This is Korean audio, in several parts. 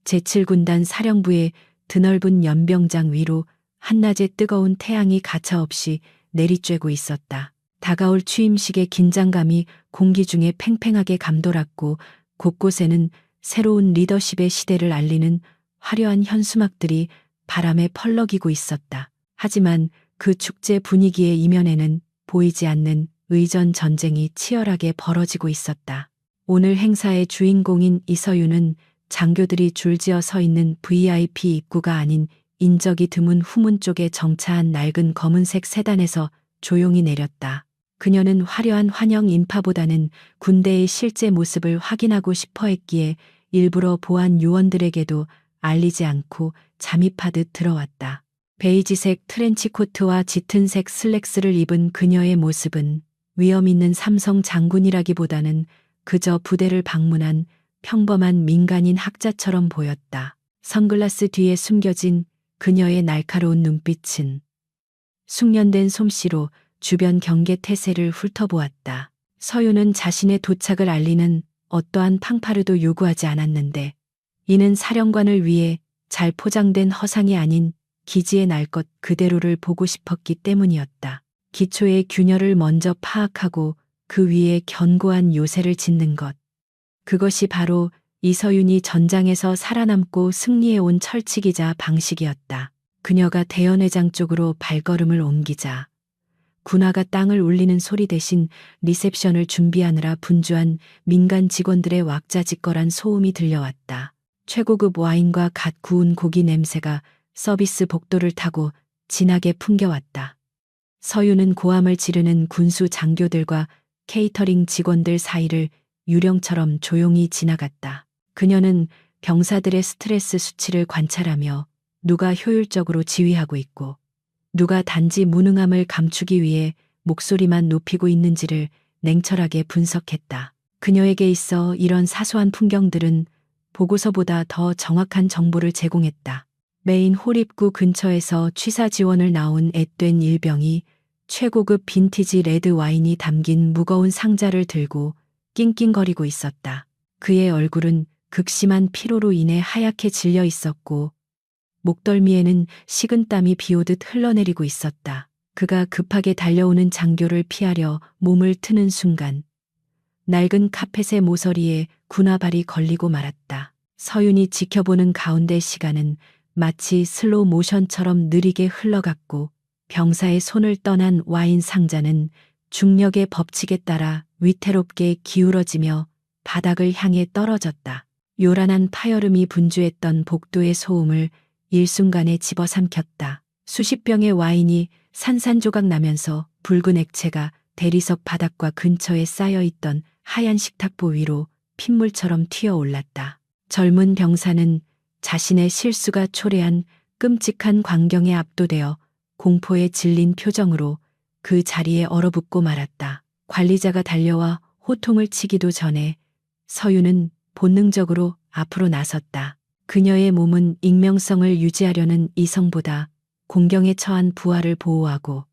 제7군단 사령부의 드넓은 연병장 위로 한낮의 뜨거운 태양이 가차없이 내리쬐고 있었다. 다가올 취임식의 긴장감이 공기 중에 팽팽하게 감돌았고 곳곳에는 새로운 리더십의 시대를 알리는 화려한 현수막들이 바람에 펄럭이고 있었다. 하지만 그 축제 분위기의 이면에는 보이지 않는 의전 전쟁이 치열하게 벌어지고 있었다. 오늘 행사의 주인공인 이서윤은 장교들이 줄지어 서 있는 VIP 입구가 아닌 인적이 드문 후문 쪽에 정차한 낡은 검은색 세단에서 조용히 내렸다. 그녀는 화려한 환영 인파보다는 군대의 실제 모습을 확인하고 싶어 했기에 일부러 보안 요원들에게도 알리지 않고 잠입하듯 들어왔다. 베이지색 트렌치코트와 짙은색 슬랙스를 입은 그녀의 모습은 위험 있는 삼성 장군이라기보다는 그저 부대를 방문한 평범한 민간인 학자처럼 보였다. 선글라스 뒤에 숨겨진 그녀의 날카로운 눈빛은 숙련된 솜씨로 주변 경계 태세를 훑어보았다. 서윤은 자신의 도착을 알리는 어떠한 팡파르도 요구하지 않았는데 이는 사령관을 위해 잘 포장된 허상이 아닌 기지의 날 것 그대로를 보고 싶었기 때문이었다. 기초의 균열을 먼저 파악하고 그 위에 견고한 요새를 짓는 것. 그것이 바로 이서윤이 전장에서 살아남고 승리해온 철칙이자 방식이었다. 그녀가 대연회장 쪽으로 발걸음을 옮기자 군화가 땅을 울리는 소리 대신 리셉션을 준비하느라 분주한 민간 직원들의 왁자지껄한 소음이 들려왔다. 최고급 와인과 갓 구운 고기 냄새가 서비스 복도를 타고 진하게 풍겨왔다. 서윤은 고함을 지르는 군수 장교들과 케이터링 직원들 사이를 유령처럼 조용히 지나갔다. 그녀는 병사들의 스트레스 수치를 관찰하며 누가 효율적으로 지휘하고 있고 누가 단지 무능함을 감추기 위해 목소리만 높이고 있는지를 냉철하게 분석했다. 그녀에게 있어 이런 사소한 풍경들은 보고서보다 더 정확한 정보를 제공했다. 메인 홀 입구 근처에서 취사 지원을 나온 앳된 일병이 최고급 빈티지 레드 와인이 담긴 무거운 상자를 들고 낑낑거리고 있었다. 그의 얼굴은 극심한 피로로 인해 하얗게 질려 있었고 목덜미에는 식은땀이 비오듯 흘러내리고 있었다. 그가 급하게 달려오는 장교를 피하려 몸을 트는 순간 낡은 카펫의 모서리에 군화발이 걸리고 말았다. 서윤이 지켜보는 가운데 시간은 마치 슬로우 모션처럼 느리게 흘러갔고 병사의 손을 떠난 와인 상자는 중력의 법칙에 따라 위태롭게 기울어지며 바닥을 향해 떨어졌다. 요란한 파열음이 분주했던 복도의 소음을 일순간에 집어삼켰다. 수십 병의 와인이 산산조각 나면서 붉은 액체가 대리석 바닥과 근처에 쌓여있던 하얀 식탁보 위로 핏물처럼 튀어올랐다. 젊은 병사는 자신의 실수가 초래한 끔찍한 광경에 압도되어 공포에 질린 표정으로 그 자리에 얼어붙고 말았다. 관리자가 달려와 호통을 치기도 전에 서윤은 본능적으로 앞으로 나섰다. 그녀의 몸은 익명성을 유지하려는 이성보다 공경에 처한 부하를 보호하고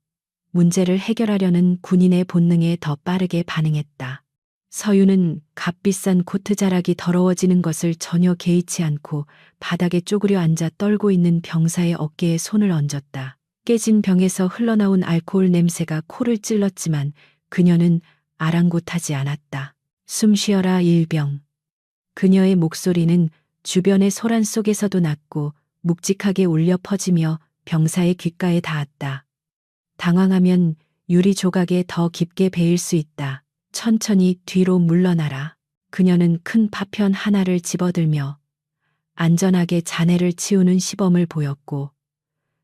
문제를 해결하려는 군인의 본능에 더 빠르게 반응했다. 서윤은 값비싼 코트 자락이 더러워지는 것을 전혀 개의치 않고 바닥에 쪼그려 앉아 떨고 있는 병사의 어깨에 손을 얹었다. 깨진 병에서 흘러나온 알코올 냄새가 코를 찔렀지만 그녀는 아랑곳하지 않았다. 숨 쉬어라 일병. 그녀의 목소리는 주변의 소란 속에서도 낮고 묵직하게 울려 퍼지며 병사의 귓가에 닿았다. 당황하면 유리 조각에 더 깊게 베일 수 있다. 천천히 뒤로 물러나라. 그녀는 큰 파편 하나를 집어들며 안전하게 잔해를 치우는 시범을 보였고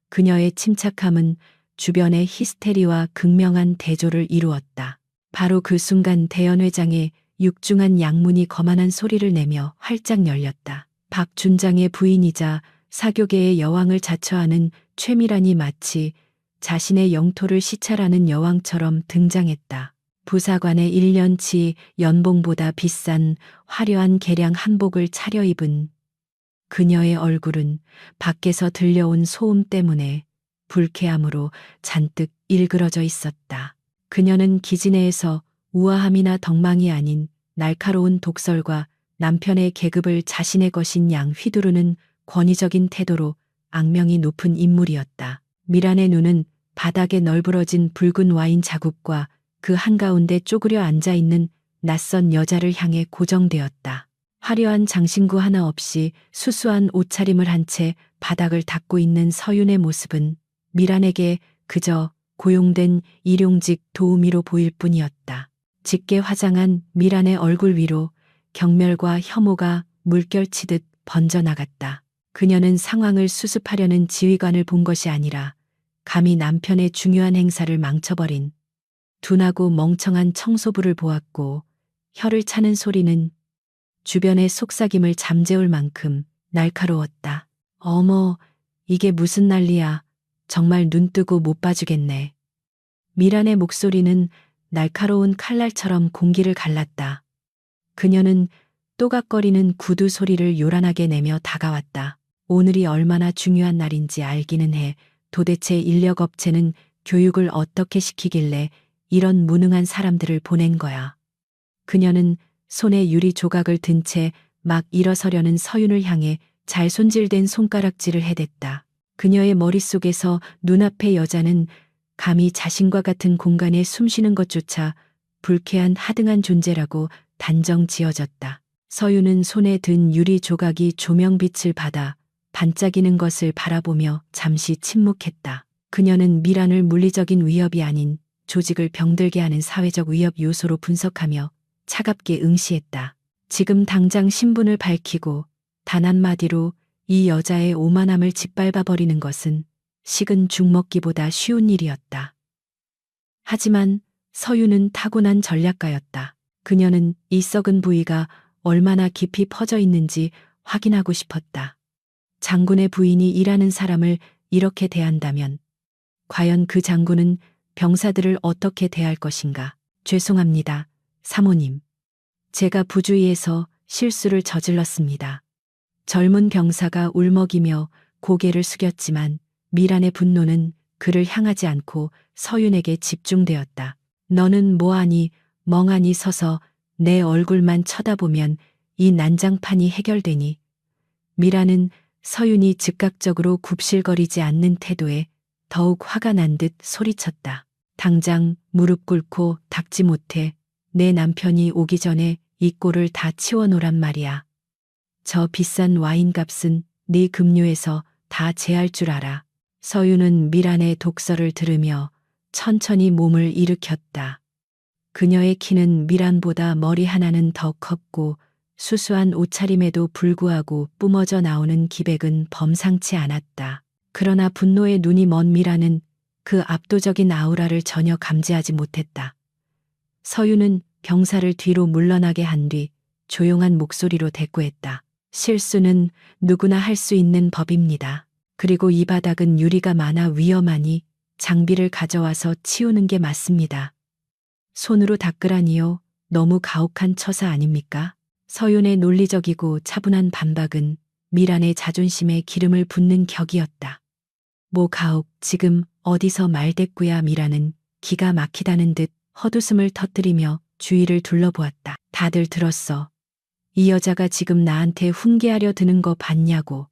그녀의 침착함은 주변의 히스테리와 극명한 대조를 이루었다. 바로 그 순간 대연회장의 육중한 양문이 거만한 소리를 내며 활짝 열렸다. 박 준장의 부인이자 사교계의 여왕을 자처하는 최미란이 마치 자신의 영토를 시찰하는 여왕처럼 등장했다. 부사관의 1년치 연봉보다 비싼 화려한 개량 한복을 차려입은 그녀의 얼굴은 밖에서 들려온 소음 때문에 불쾌함으로 잔뜩 일그러져 있었다. 그녀는 기지내에서 우아함이나 덕망이 아닌 날카로운 독설과 남편의 계급을 자신의 것인 양 휘두르는 권위적인 태도로 악명이 높은 인물이었다. 미란의 눈은 바닥에 널브러진 붉은 와인 자국과 그 한가운데 쪼그려 앉아 있는 낯선 여자를 향해 고정되었다. 화려한 장신구 하나 없이 수수한 옷차림을 한 채 바닥을 닦고 있는 서윤의 모습은 미란에게 그저 고용된 일용직 도우미로 보일 뿐이었다. 짙게 화장한 미란의 얼굴 위로 경멸과 혐오가 물결치듯 번져나갔다. 그녀는 상황을 수습하려는 지휘관을 본 것이 아니라 감히 남편의 중요한 행사를 망쳐버린 둔하고 멍청한 청소부를 보았고, 혀를 차는 소리는 주변의 속삭임을 잠재울 만큼 날카로웠다. 어머, 이게 무슨 난리야. 정말 눈뜨고 못 봐주겠네. 미란의 목소리는 날카로운 칼날처럼 공기를 갈랐다. 그녀는 또각거리는 구두 소리를 요란하게 내며 다가왔다. 오늘이 얼마나 중요한 날인지 알기는 해. 도대체 인력업체는 교육을 어떻게 시키길래 이런 무능한 사람들을 보낸 거야. 그녀는 손에 유리 조각을 든 채 막 일어서려는 서윤을 향해 잘 손질된 손가락질을 해댔다. 그녀의 머릿속에서 눈앞의 여자는 감히 자신과 같은 공간에 숨쉬는 것조차 불쾌한 하등한 존재라고 단정 지어졌다. 서윤은 손에 든 유리 조각이 조명빛을 받아 반짝이는 것을 바라보며 잠시 침묵했다. 그녀는 미란을 물리적인 위협이 아닌 조직을 병들게 하는 사회적 위협 요소로 분석하며 차갑게 응시했다. 지금 당장 신분을 밝히고 단 한마디로 이 여자의 오만함을 짓밟아 버리는 것은 식은 죽 먹기보다 쉬운 일이었다. 하지만 서윤은 타고난 전략가였다. 그녀는 이 썩은 부위가 얼마나 깊이 퍼져 있는지 확인하고 싶었다. 장군의 부인이 일하는 사람을 이렇게 대한다면 과연 그 장군은 병사들을 어떻게 대할 것인가? 죄송합니다, 사모님. 제가 부주의해서 실수를 저질렀습니다. 젊은 병사가 울먹이며 고개를 숙였지만 미란의 분노는 그를 향하지 않고 서윤에게 집중되었다. 너는 뭐하니 멍하니 서서 내 얼굴만 쳐다보면 이 난장판이 해결되니. 미란은 서윤이 즉각적으로 굽실거리지 않는 태도에 더욱 화가 난 듯 소리쳤다. 당장 무릎 꿇고 닦지 못해 내 남편이 오기 전에 이 꼴을 다 치워놓란 말이야. 저 비싼 와인값은 네 급료에서 다 제할 줄 알아. 서윤은 미란의 독설을 들으며 천천히 몸을 일으켰다. 그녀의 키는 미란보다 머리 하나는 더 컸고 수수한 옷차림에도 불구하고 뿜어져 나오는 기백은 범상치 않았다. 그러나 분노에 눈이 먼 미란은 그 압도적인 아우라를 전혀 감지하지 못했다. 서윤은 병사를 뒤로 물러나게 한 뒤 조용한 목소리로 대꾸했다. 실수는 누구나 할 수 있는 법입니다. 그리고 이 바닥은 유리가 많아 위험하니 장비를 가져와서 치우는 게 맞습니다. 손으로 닦으라니요. 너무 가혹한 처사 아닙니까? 서윤의 논리적이고 차분한 반박은 미란의 자존심에 기름을 붓는 격이었다. 뭐 가혹, 지금 어디서 말대꾸야. 미란은 기가 막히다는 듯 헛웃음을 터뜨리며 주위를 둘러보았다. 다들 들었어. 이 여자가 지금 나한테 훈계하려 드는 거 봤냐고.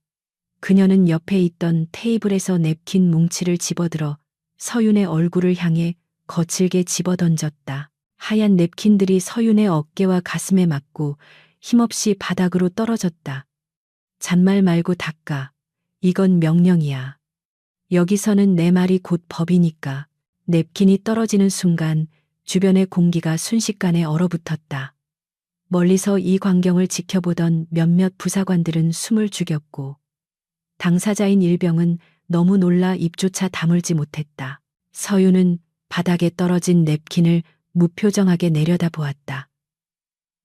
그녀는 옆에 있던 테이블에서 냅킨 뭉치를 집어들어 서윤의 얼굴을 향해 거칠게 집어던졌다. 하얀 냅킨들이 서윤의 어깨와 가슴에 맞고 힘없이 바닥으로 떨어졌다. 잔말 말고 닦아. 이건 명령이야. 여기서는 내 말이 곧 법이니까. 냅킨이 떨어지는 순간 주변의 공기가 순식간에 얼어붙었다. 멀리서 이 광경을 지켜보던 몇몇 부사관들은 숨을 죽였고 당사자인 일병은 너무 놀라 입조차 다물지 못했다. 서윤은 바닥에 떨어진 냅킨을 무표정하게 내려다보았다.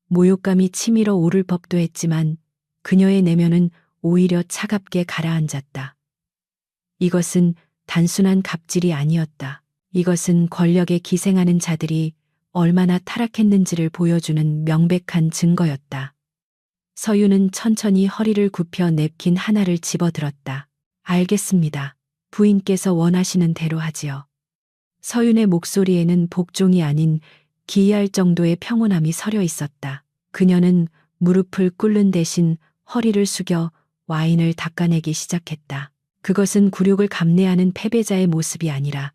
모욕감이 치밀어 오를 법도 했지만 그녀의 내면은 오히려 차갑게 가라앉았다. 이것은 단순한 갑질이 아니었다. 이것은 권력에 기생하는 자들이 얼마나 타락했는지를 보여주는 명백한 증거였다. 서윤은 천천히 허리를 굽혀 냅킨 하나를 집어들었다. 알겠습니다. 부인께서 원하시는 대로 하지요. 서윤의 목소리에는 복종이 아닌 기이할 정도의 평온함이 서려 있었다. 그녀는 무릎을 꿇는 대신 허리를 숙여 와인을 닦아내기 시작했다. 그것은 굴욕을 감내하는 패배자의 모습이 아니라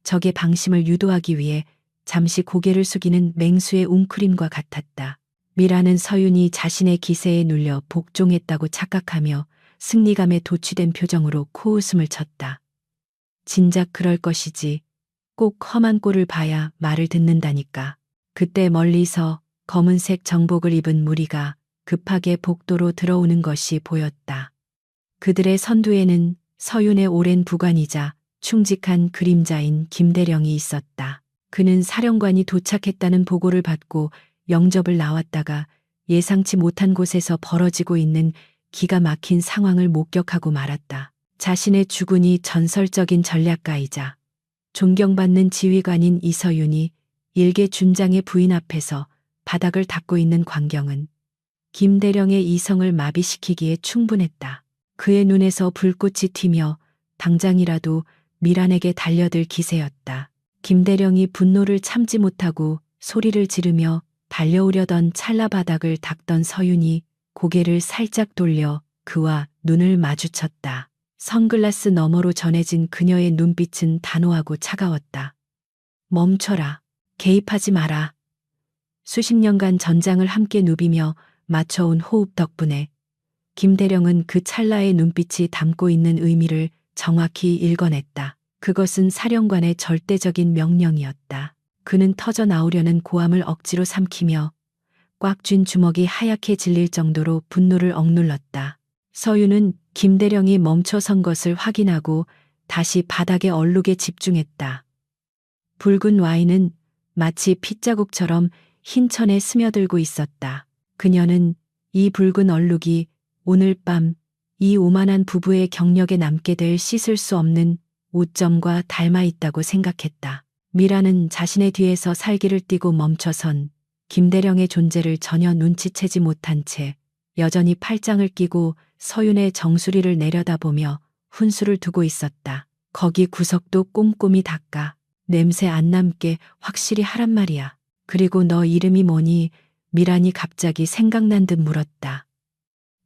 적의 방심을 유도하기 위해 잠시 고개를 숙이는 맹수의 웅크림과 같았다. 미라는 서윤이 자신의 기세에 눌려 복종했다고 착각하며 승리감에 도취된 표정으로 코웃음을 쳤다. 진작 그럴 것이지. 꼭 험한 꼴을 봐야 말을 듣는다니까. 그때 멀리서 검은색 정복을 입은 무리가 급하게 복도로 들어오는 것이 보였다. 그들의 선두에는 서윤의 오랜 부관이자 충직한 그림자인 김대령이 있었다. 그는 사령관이 도착했다는 보고를 받고 영접을 나왔다가 예상치 못한 곳에서 벌어지고 있는 기가 막힌 상황을 목격하고 말았다. 자신의 주군이 전설적인 전략가이자 존경받는 지휘관인 이서윤이 일개 준장의 부인 앞에서 바닥을 닦고 있는 광경은 김대령의 이성을 마비시키기에 충분했다. 그의 눈에서 불꽃이 튀며 당장이라도 미란에게 달려들 기세였다. 김대령이 분노를 참지 못하고 소리를 지르며 달려오려던 찰나 바닥을 닦던 서윤이 고개를 살짝 돌려 그와 눈을 마주쳤다. 선글라스 너머로 전해진 그녀의 눈빛은 단호하고 차가웠다. 멈춰라. 개입하지 마라. 수십 년간 전장을 함께 누비며 맞춰온 호흡 덕분에 김대령은 그 찰나의 눈빛이 담고 있는 의미를 정확히 읽어냈다. 그것은 사령관의 절대적인 명령이었다. 그는 터져 나오려는 고함을 억지로 삼키며 꽉 쥔 주먹이 하얗게 질릴 정도로 분노를 억눌렀다. 서윤은 김대령이 멈춰선 것을 확인하고 다시 바닥의 얼룩에 집중했다. 붉은 와인은 마치 핏자국처럼 흰 천에 스며들고 있었다. 그녀는 이 붉은 얼룩이 오늘 밤 이 오만한 부부의 경력에 남게 될 씻을 수 없는 오점과 닮아 있다고 생각했다. 미라는 자신의 뒤에서 살기를 띠고 멈춰선 김대령의 존재를 전혀 눈치채지 못한 채 여전히 팔짱을 끼고 서윤의 정수리를 내려다보며 훈수를 두고 있었다. 거기 구석도 꼼꼼히 닦아. 냄새 안 남게 확실히 하란 말이야. 그리고 너 이름이 뭐니? 미란이 갑자기 생각난 듯 물었다.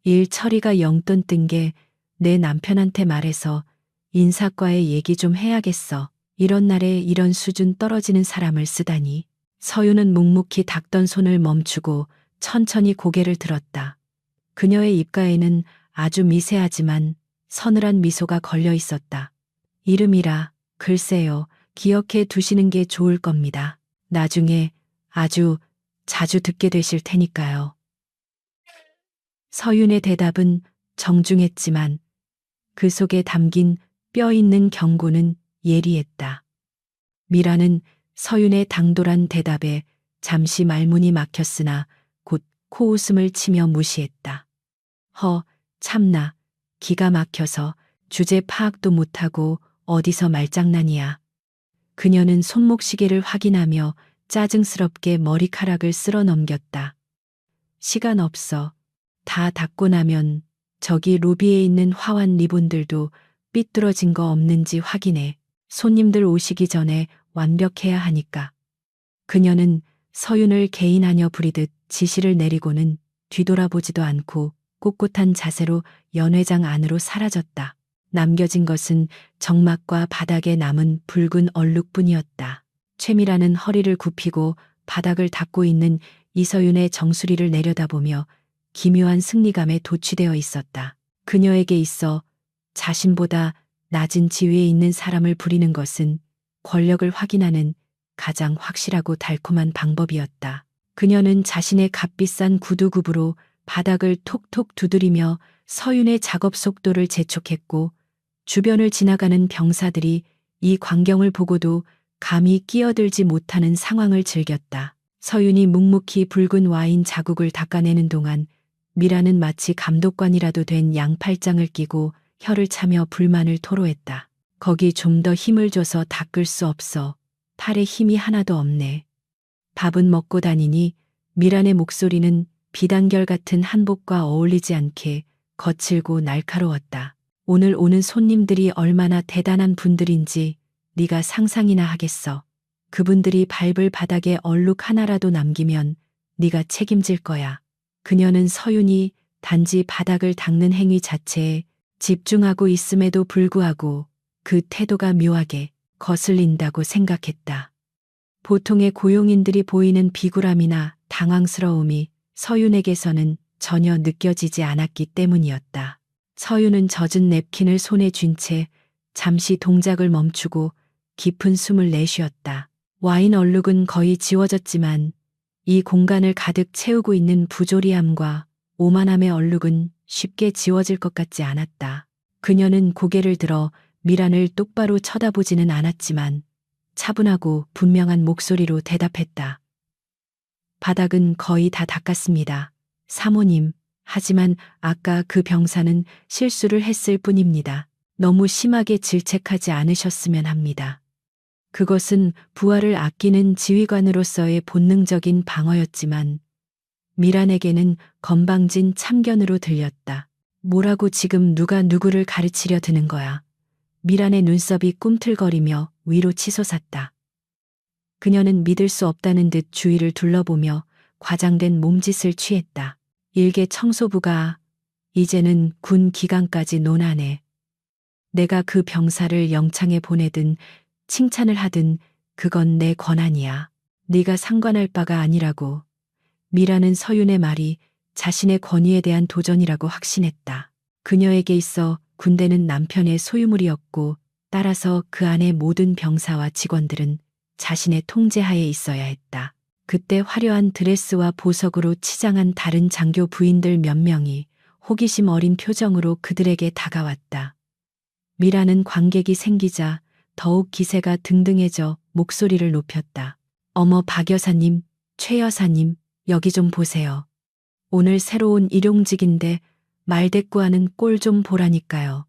일 처리가 영돈 뜬 게 내 남편한테 말해서 인사과에 얘기 좀 해야겠어. 이런 날에 이런 수준 떨어지는 사람을 쓰다니. 서윤은 묵묵히 닦던 손을 멈추고 천천히 고개를 들었다. 그녀의 입가에는 아주 미세하지만 서늘한 미소가 걸려 있었다. 이름이라 글쎄요. 기억해 두시는 게 좋을 겁니다. 나중에 아주 자주 듣게 되실 테니까요. 서윤의 대답은 정중했지만 그 속에 담긴 뼈 있는 경고는 예리했다. 미라는 서윤의 당돌한 대답에 잠시 말문이 막혔으나 곧 코웃음을 치며 무시했다. 참나, 기가 막혀서 주제 파악도 못하고 어디서 말장난이야. 그녀는 손목시계를 확인하며 짜증스럽게 머리카락을 쓸어 넘겼다. 시간 없어. 다 닦고 나면 저기 로비에 있는 화환 리본들도 삐뚤어진 거 없는지 확인해. 손님들 오시기 전에 완벽해야 하니까. 그녀는 서윤을 개인하녀 부리듯 지시를 내리고는 뒤돌아보지도 않고 꼿꼿한 자세로 연회장 안으로 사라졌다. 남겨진 것은 정막과 바닥에 남은 붉은 얼룩뿐이었다. 최미라는 허리를 굽히고 바닥을 닦고 있는 이서윤의 정수리를 내려다보며 기묘한 승리감에 도취되어 있었다. 그녀에게 있어 자신보다 낮은 지위에 있는 사람을 부리는 것은 권력을 확인하는 가장 확실하고 달콤한 방법이었다. 그녀는 자신의 값비싼 구두굽으로 바닥을 톡톡 두드리며 서윤의 작업 속도를 재촉했고 주변을 지나가는 병사들이 이 광경을 보고도 감히 끼어들지 못하는 상황을 즐겼다. 서윤이 묵묵히 붉은 와인 자국을 닦아내는 동안 미라는 마치 감독관이라도 된 양팔짱을 끼고 혀를 차며 불만을 토로했다. 거기 좀 더 힘을 줘서 닦을 수 없어. 팔에 힘이 하나도 없네. 밥은 먹고 다니니 미란의 목소리는 비단결 같은 한복과 어울리지 않게 거칠고 날카로웠다. 오늘 오는 손님들이 얼마나 대단한 분들인지 네가 상상이나 하겠어. 그분들이 밟을 바닥에 얼룩 하나라도 남기면 네가 책임질 거야. 그녀는 서윤이 단지 바닥을 닦는 행위 자체에 집중하고 있음에도 불구하고 그 태도가 묘하게 거슬린다고 생각했다. 보통의 고용인들이 보이는 비굴함이나 당황스러움이 서윤에게서는 전혀 느껴지지 않았기 때문이었다. 서윤은 젖은 냅킨을 손에 쥔 채 잠시 동작을 멈추고 깊은 숨을 내쉬었다. 와인 얼룩은 거의 지워졌지만 이 공간을 가득 채우고 있는 부조리함과 오만함의 얼룩은 쉽게 지워질 것 같지 않았다. 그녀는 고개를 들어 미란을 똑바로 쳐다보지는 않았지만 차분하고 분명한 목소리로 대답했다. 바닥은 거의 다 닦았습니다. 사모님, 하지만 아까 그 병사는 실수를 했을 뿐입니다. 너무 심하게 질책하지 않으셨으면 합니다. 그것은 부하를 아끼는 지휘관으로서의 본능적인 방어였지만 미란에게는 건방진 참견으로 들렸다. 뭐라고 지금 누가 누구를 가르치려 드는 거야. 미란의 눈썹이 꿈틀거리며 위로 치솟았다. 그녀는 믿을 수 없다는 듯 주위를 둘러보며 과장된 몸짓을 취했다. 일개 청소부가 이제는 군 기강까지 논하네. 내가 그 병사를 영창에 보내든 칭찬을 하든 그건 내 권한이야. 네가 상관할 바가 아니라고. 미라는 서윤의 말이 자신의 권위에 대한 도전이라고 확신했다. 그녀에게 있어 군대는 남편의 소유물이었고 따라서 그 안의 모든 병사와 직원들은 자신의 통제하에 있어야 했다. 그때 화려한 드레스와 보석으로 치장한 다른 장교 부인들 몇 명이 호기심 어린 표정으로 그들에게 다가왔다. 미라는 관객이 생기자 더욱 기세가 등등해져 목소리를 높였다. 어머 박 여사님, 최 여사님, 여기 좀 보세요. 오늘 새로 온 일용직인데 말대꾸하는 꼴 좀 보라니까요.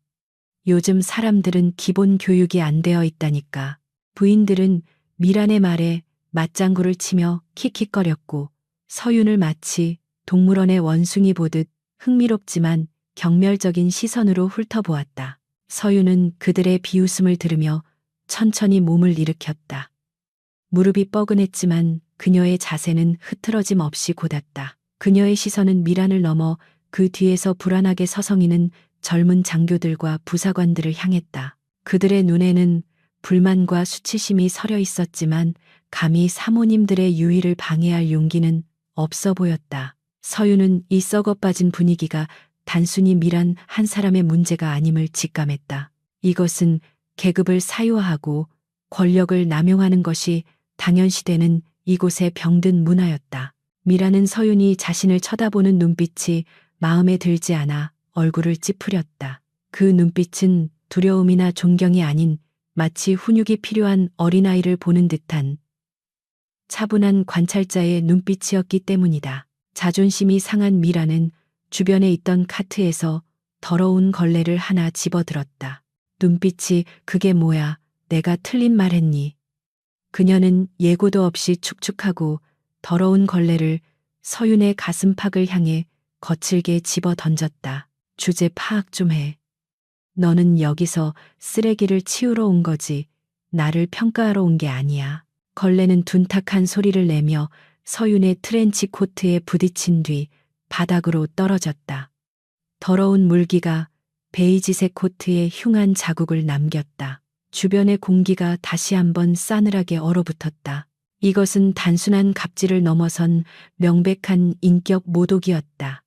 요즘 사람들은 기본 교육이 안 되어 있다니까. 부인들은 미란의 말에 맞장구를 치며 킥킥거렸고 서윤을 마치 동물원의 원숭이 보듯 흥미롭지만 경멸적인 시선으로 훑어보았다. 서윤은 그들의 비웃음을 들으며 천천히 몸을 일으켰다. 무릎이 뻐근했지만 그녀의 자세는 흐트러짐 없이 곧았다. 그녀의 시선은 미란을 넘어 그 뒤에서 불안하게 서성이는 젊은 장교들과 부사관들을 향했다. 그들의 눈에는 불만과 수치심이 서려 있었지만 감히 사모님들의 유의를 방해할 용기는 없어 보였다. 서윤은 이 썩어 빠진 분위기가 단순히 미란 한 사람의 문제가 아님을 직감했다. 이것은 계급을 사유화하고 권력을 남용하는 것이 당연시되는 이곳의 병든 문화였다. 미란은 서윤이 자신을 쳐다보는 눈빛이 마음에 들지 않아 얼굴을 찌푸렸다. 그 눈빛은 두려움이나 존경이 아닌 마치 훈육이 필요한 어린아이를 보는 듯한 차분한 관찰자의 눈빛이었기 때문이다. 자존심이 상한 미라는 주변에 있던 카트에서 더러운 걸레를 하나 집어들었다. 눈빛이 그게 뭐야? 내가 틀린 말 했니? 그녀는 예고도 없이 축축하고 더러운 걸레를 서윤의 가슴팍을 향해 거칠게 집어 던졌다. 주제 파악 좀 해. 너는 여기서 쓰레기를 치우러 온 거지 나를 평가하러 온 게 아니야. 걸레는 둔탁한 소리를 내며 서윤의 트렌치 코트에 부딪힌 뒤 바닥으로 떨어졌다. 더러운 물기가 베이지색 코트에 흉한 자국을 남겼다. 주변의 공기가 다시 한번 싸늘하게 얼어붙었다. 이것은 단순한 갑질을 넘어선 명백한 인격 모독이었다.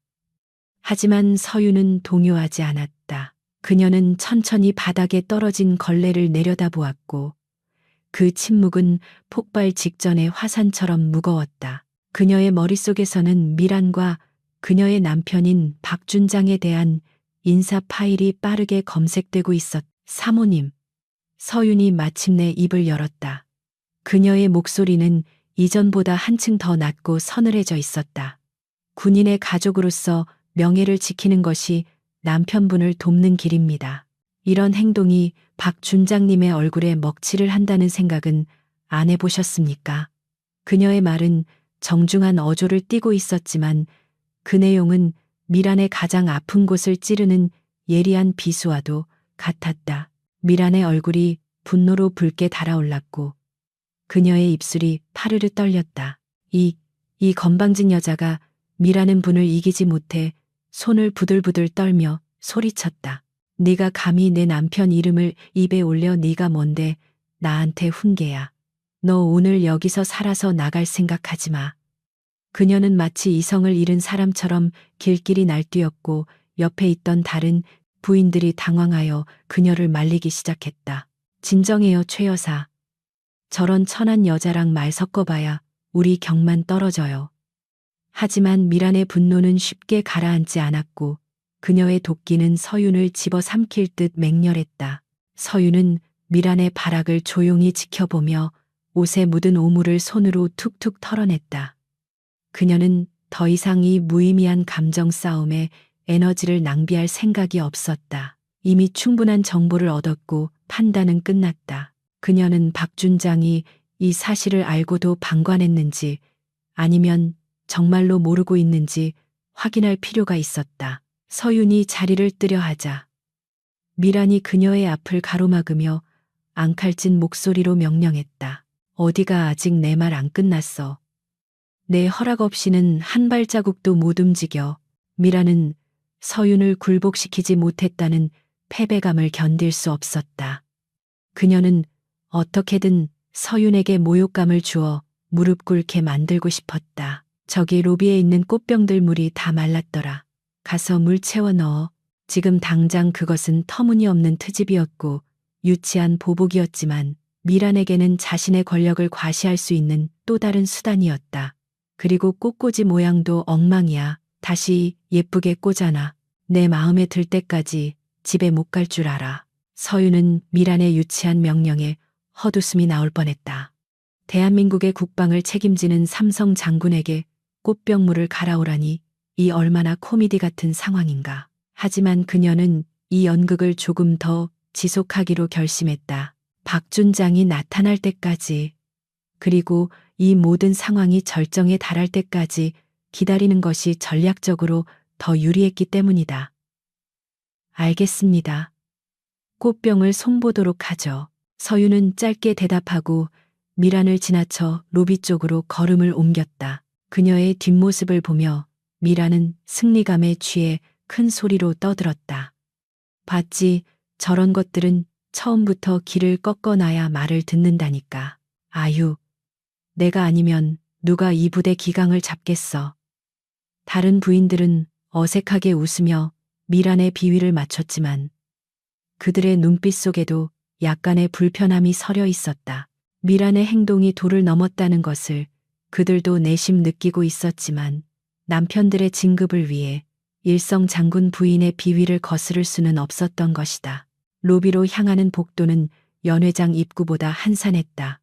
하지만 서윤은 동요하지 않았다. 그녀는 천천히 바닥에 떨어진 걸레를 내려다보았고 그 침묵은 폭발 직전의 화산처럼 무거웠다. 그녀의 머릿속에서는 미란과 그녀의 남편인 박준장에 대한 인사 파일이 빠르게 검색되고 있었다. 사모님. 서윤이 마침내 입을 열었다. 그녀의 목소리는 이전보다 한층 더 낮고 서늘해져 있었다. 군인의 가족으로서 명예를 지키는 것이 남편분을 돕는 길입니다. 이런 행동이 박 준장님의 얼굴에 먹칠을 한다는 생각은 안 해보셨습니까? 그녀의 말은 정중한 어조를 띠고 있었지만 그 내용은 미란의 가장 아픈 곳을 찌르는 예리한 비수와도 같았다. 미란의 얼굴이 분노로 붉게 달아올랐고 그녀의 입술이 파르르 떨렸다. 이 건방진 여자가 미라는 분을 이기지 못해 손을 부들부들 떨며 소리쳤다. 네가 감히 내 남편 이름을 입에 올려. 네가 뭔데 나한테 훈계야. 너 오늘 여기서 살아서 나갈 생각하지 마. 그녀는 마치 이성을 잃은 사람처럼 길길이 날뛰었고 옆에 있던 다른 부인들이 당황하여 그녀를 말리기 시작했다. 진정해요, 최 여사. 저런 천한 여자랑 말 섞어봐야 우리 경만 떨어져요. 하지만 미란의 분노는 쉽게 가라앉지 않았고 그녀의 도끼는 서윤을 집어삼킬 듯 맹렬했다. 서윤은 미란의 발악을 조용히 지켜보며 옷에 묻은 오물을 손으로 툭툭 털어냈다. 그녀는 더 이상 이 무의미한 감정 싸움에 에너지를 낭비할 생각이 없었다. 이미 충분한 정보를 얻었고 판단은 끝났다. 그녀는 박준장이 이 사실을 알고도 방관했는지 아니면 정말로 모르고 있는지 확인할 필요가 있었다. 서윤이 자리를 뜨려 하자 미란이 그녀의 앞을 가로막으며 앙칼진 목소리로 명령했다. 어디가 아직 내 말 안 끝났어. 내 허락 없이는 한 발자국도 못 움직여. 미란은 서윤을 굴복시키지 못했다는 패배감을 견딜 수 없었다. 그녀는 어떻게든 서윤에게 모욕감을 주어 무릎 꿇게 만들고 싶었다. 저기 로비에 있는 꽃병들 물이 다 말랐더라. 가서 물 채워 넣어. 지금 당장. 그것은 터무니없는 트집이었고 유치한 보복이었지만 미란에게는 자신의 권력을 과시할 수 있는 또 다른 수단이었다. 그리고 꽃꽂이 모양도 엉망이야. 다시 예쁘게 꽂아놔. 내 마음에 들 때까지 집에 못 갈 줄 알아. 서윤은 미란의 유치한 명령에 헛웃음이 나올 뻔했다. 대한민국의 국방을 책임지는 삼성 장군에게 꽃병물을 갈아오라니 이 얼마나 코미디 같은 상황인가. 하지만 그녀는 이 연극을 조금 더 지속하기로 결심했다. 박준장이 나타날 때까지, 그리고 이 모든 상황이 절정에 달할 때까지 기다리는 것이 전략적으로 더 유리했기 때문이다. 알겠습니다. 꽃병을 손보도록 하죠. 서윤은 짧게 대답하고 미란을 지나쳐 로비 쪽으로 걸음을 옮겼다. 그녀의 뒷모습을 보며 미란은 승리감에 취해 큰 소리로 떠들었다. 봤지, 저런 것들은 처음부터 길을 꺾어놔야 말을 듣는다니까. 아유, 내가 아니면 누가 이 부대 기강을 잡겠어. 다른 부인들은 어색하게 웃으며 미란의 비위를 맞췄지만 그들의 눈빛 속에도 약간의 불편함이 서려 있었다. 미란의 행동이 도를 넘었다는 것을 그들도 내심 느끼고 있었지만 남편들의 진급을 위해 일성 장군 부인의 비위를 거스를 수는 없었던 것이다. 로비로 향하는 복도는 연회장 입구보다 한산했다.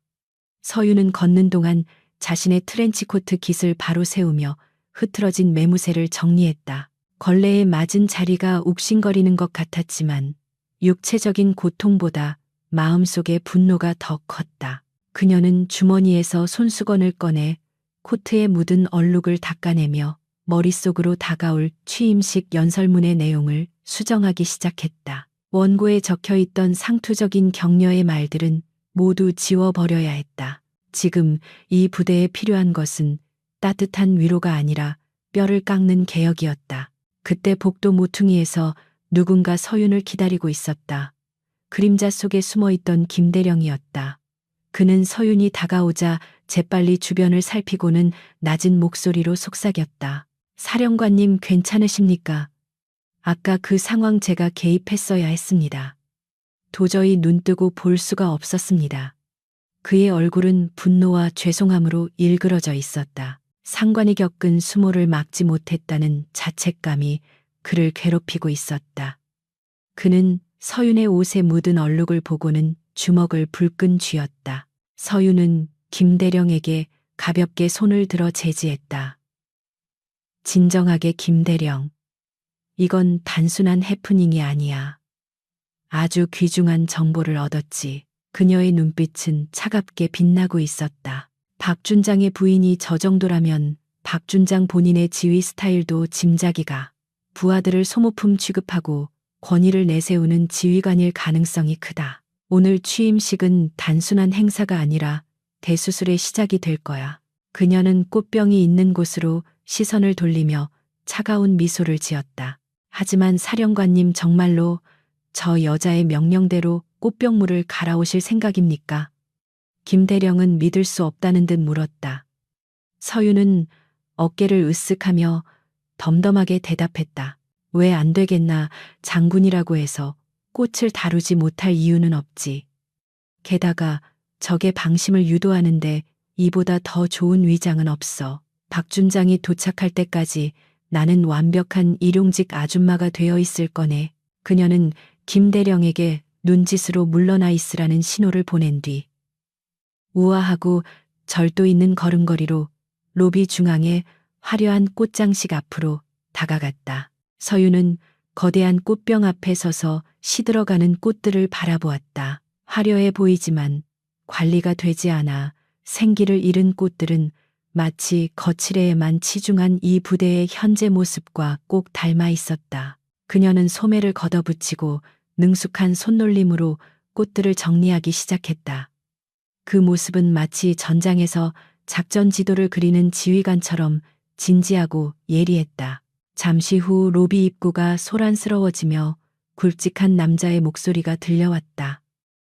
서윤은 걷는 동안 자신의 트렌치코트 깃을 바로 세우며 흐트러진 매무새를 정리했다. 걸레에 맞은 자리가 욱신거리는 것 같았지만 육체적인 고통보다 마음속의 분노가 더 컸다. 그녀는 주머니에서 손수건을 꺼내 코트에 묻은 얼룩을 닦아내며 머릿속으로 다가올 취임식 연설문의 내용을 수정하기 시작했다. 원고에 적혀있던 상투적인 격려의 말들은 모두 지워버려야 했다. 지금 이 부대에 필요한 것은 따뜻한 위로가 아니라 뼈를 깎는 개혁이었다. 그때 복도 모퉁이에서 누군가 서윤을 기다리고 있었다. 그림자 속에 숨어있던 김대령이었다. 그는 서윤이 다가오자 재빨리 주변을 살피고는 낮은 목소리로 속삭였다. 사령관님 괜찮으십니까? 아까 그 상황 제가 개입했어야 했습니다. 도저히 눈뜨고 볼 수가 없었습니다. 그의 얼굴은 분노와 죄송함으로 일그러져 있었다. 상관이 겪은 수모를 막지 못했다는 자책감이 그를 괴롭히고 있었다. 그는 서윤의 옷에 묻은 얼룩을 보고는 주먹을 불끈 쥐었다. 서윤은 김대령에게 가볍게 손을 들어 제지했다. 진정하게 김대령. 이건 단순한 해프닝이 아니야. 아주 귀중한 정보를 얻었지. 그녀의 눈빛은 차갑게 빛나고 있었다. 박준장의 부인이 저 정도라면 박준장 본인의 지휘 스타일도 짐작이가. 부하들을 소모품 취급하고 권위를 내세우는 지휘관일 가능성이 크다. 오늘 취임식은 단순한 행사가 아니라 대수술의 시작이 될 거야. 그녀는 꽃병이 있는 곳으로 시선을 돌리며 차가운 미소를 지었다. 하지만 사령관님 정말로 저 여자의 명령대로 꽃병물을 갈아오실 생각입니까? 김대령은 믿을 수 없다는 듯 물었다. 서윤은 어깨를 으쓱하며 덤덤하게 대답했다. 왜 안 되겠나, 장군이라고 해서 꽃을 다루지 못할 이유는 없지. 게다가 적의 방심을 유도하는데 이보다 더 좋은 위장은 없어. 박준장이 도착할 때까지 나는 완벽한 일용직 아줌마가 되어 있을 거네. 그녀는 김대령에게 눈짓으로 물러나 있으라는 신호를 보낸 뒤 우아하고 절도 있는 걸음걸이로 로비 중앙의 화려한 꽃장식 앞으로 다가갔다. 서윤은 거대한 꽃병 앞에 서서 시들어가는 꽃들을 바라보았다. 화려해 보이지만 관리가 되지 않아 생기를 잃은 꽃들은 마치 거칠에만 치중한 이 부대의 현재 모습과 꼭 닮아 있었다. 그녀는 소매를 걷어붙이고 능숙한 손놀림으로 꽃들을 정리하기 시작했다. 그 모습은 마치 전장에서 작전 지도를 그리는 지휘관처럼 진지하고 예리했다. 잠시 후 로비 입구가 소란스러워지며 굵직한 남자의 목소리가 들려왔다.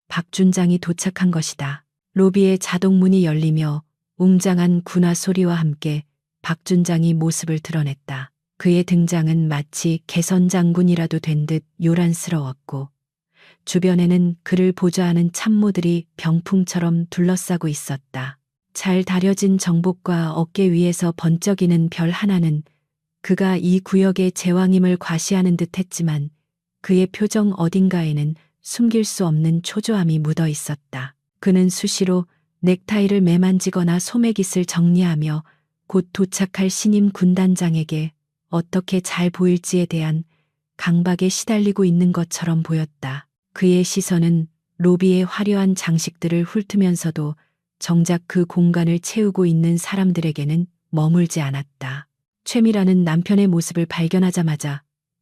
박준장이 도착한 것이다. 로비의 자동문이 열리며 웅장한 군화 소리와 함께 박준장이 모습을 드러냈다. 그의 등장은 마치 개선 장군이라도 된 듯 요란스러웠고 주변에는 그를 보좌하는 참모들이 병풍처럼 둘러싸고 있었다. 잘 다려진 정복과 어깨 위에서 번쩍이는 별 하나는 그가 이 구역의 제왕임을 과시하는 듯 했지만 그의 표정 어딘가에는 숨길 수 없는 초조함이 묻어 있었다. 그는 수시로 넥타이를 매만지거나 소매깃을 정리하며 곧 도착할 신임 군단장에게 어떻게 잘 보일지에 대한 강박에 시달리고 있는 것처럼 보였다. 그의 시선은 로비의 화려한 장식들을 훑으면서도 정작 그 공간을 채우고 있는 사람들에게는 머물지 않았다. 최미라는 남편의 모습을 발견하자마자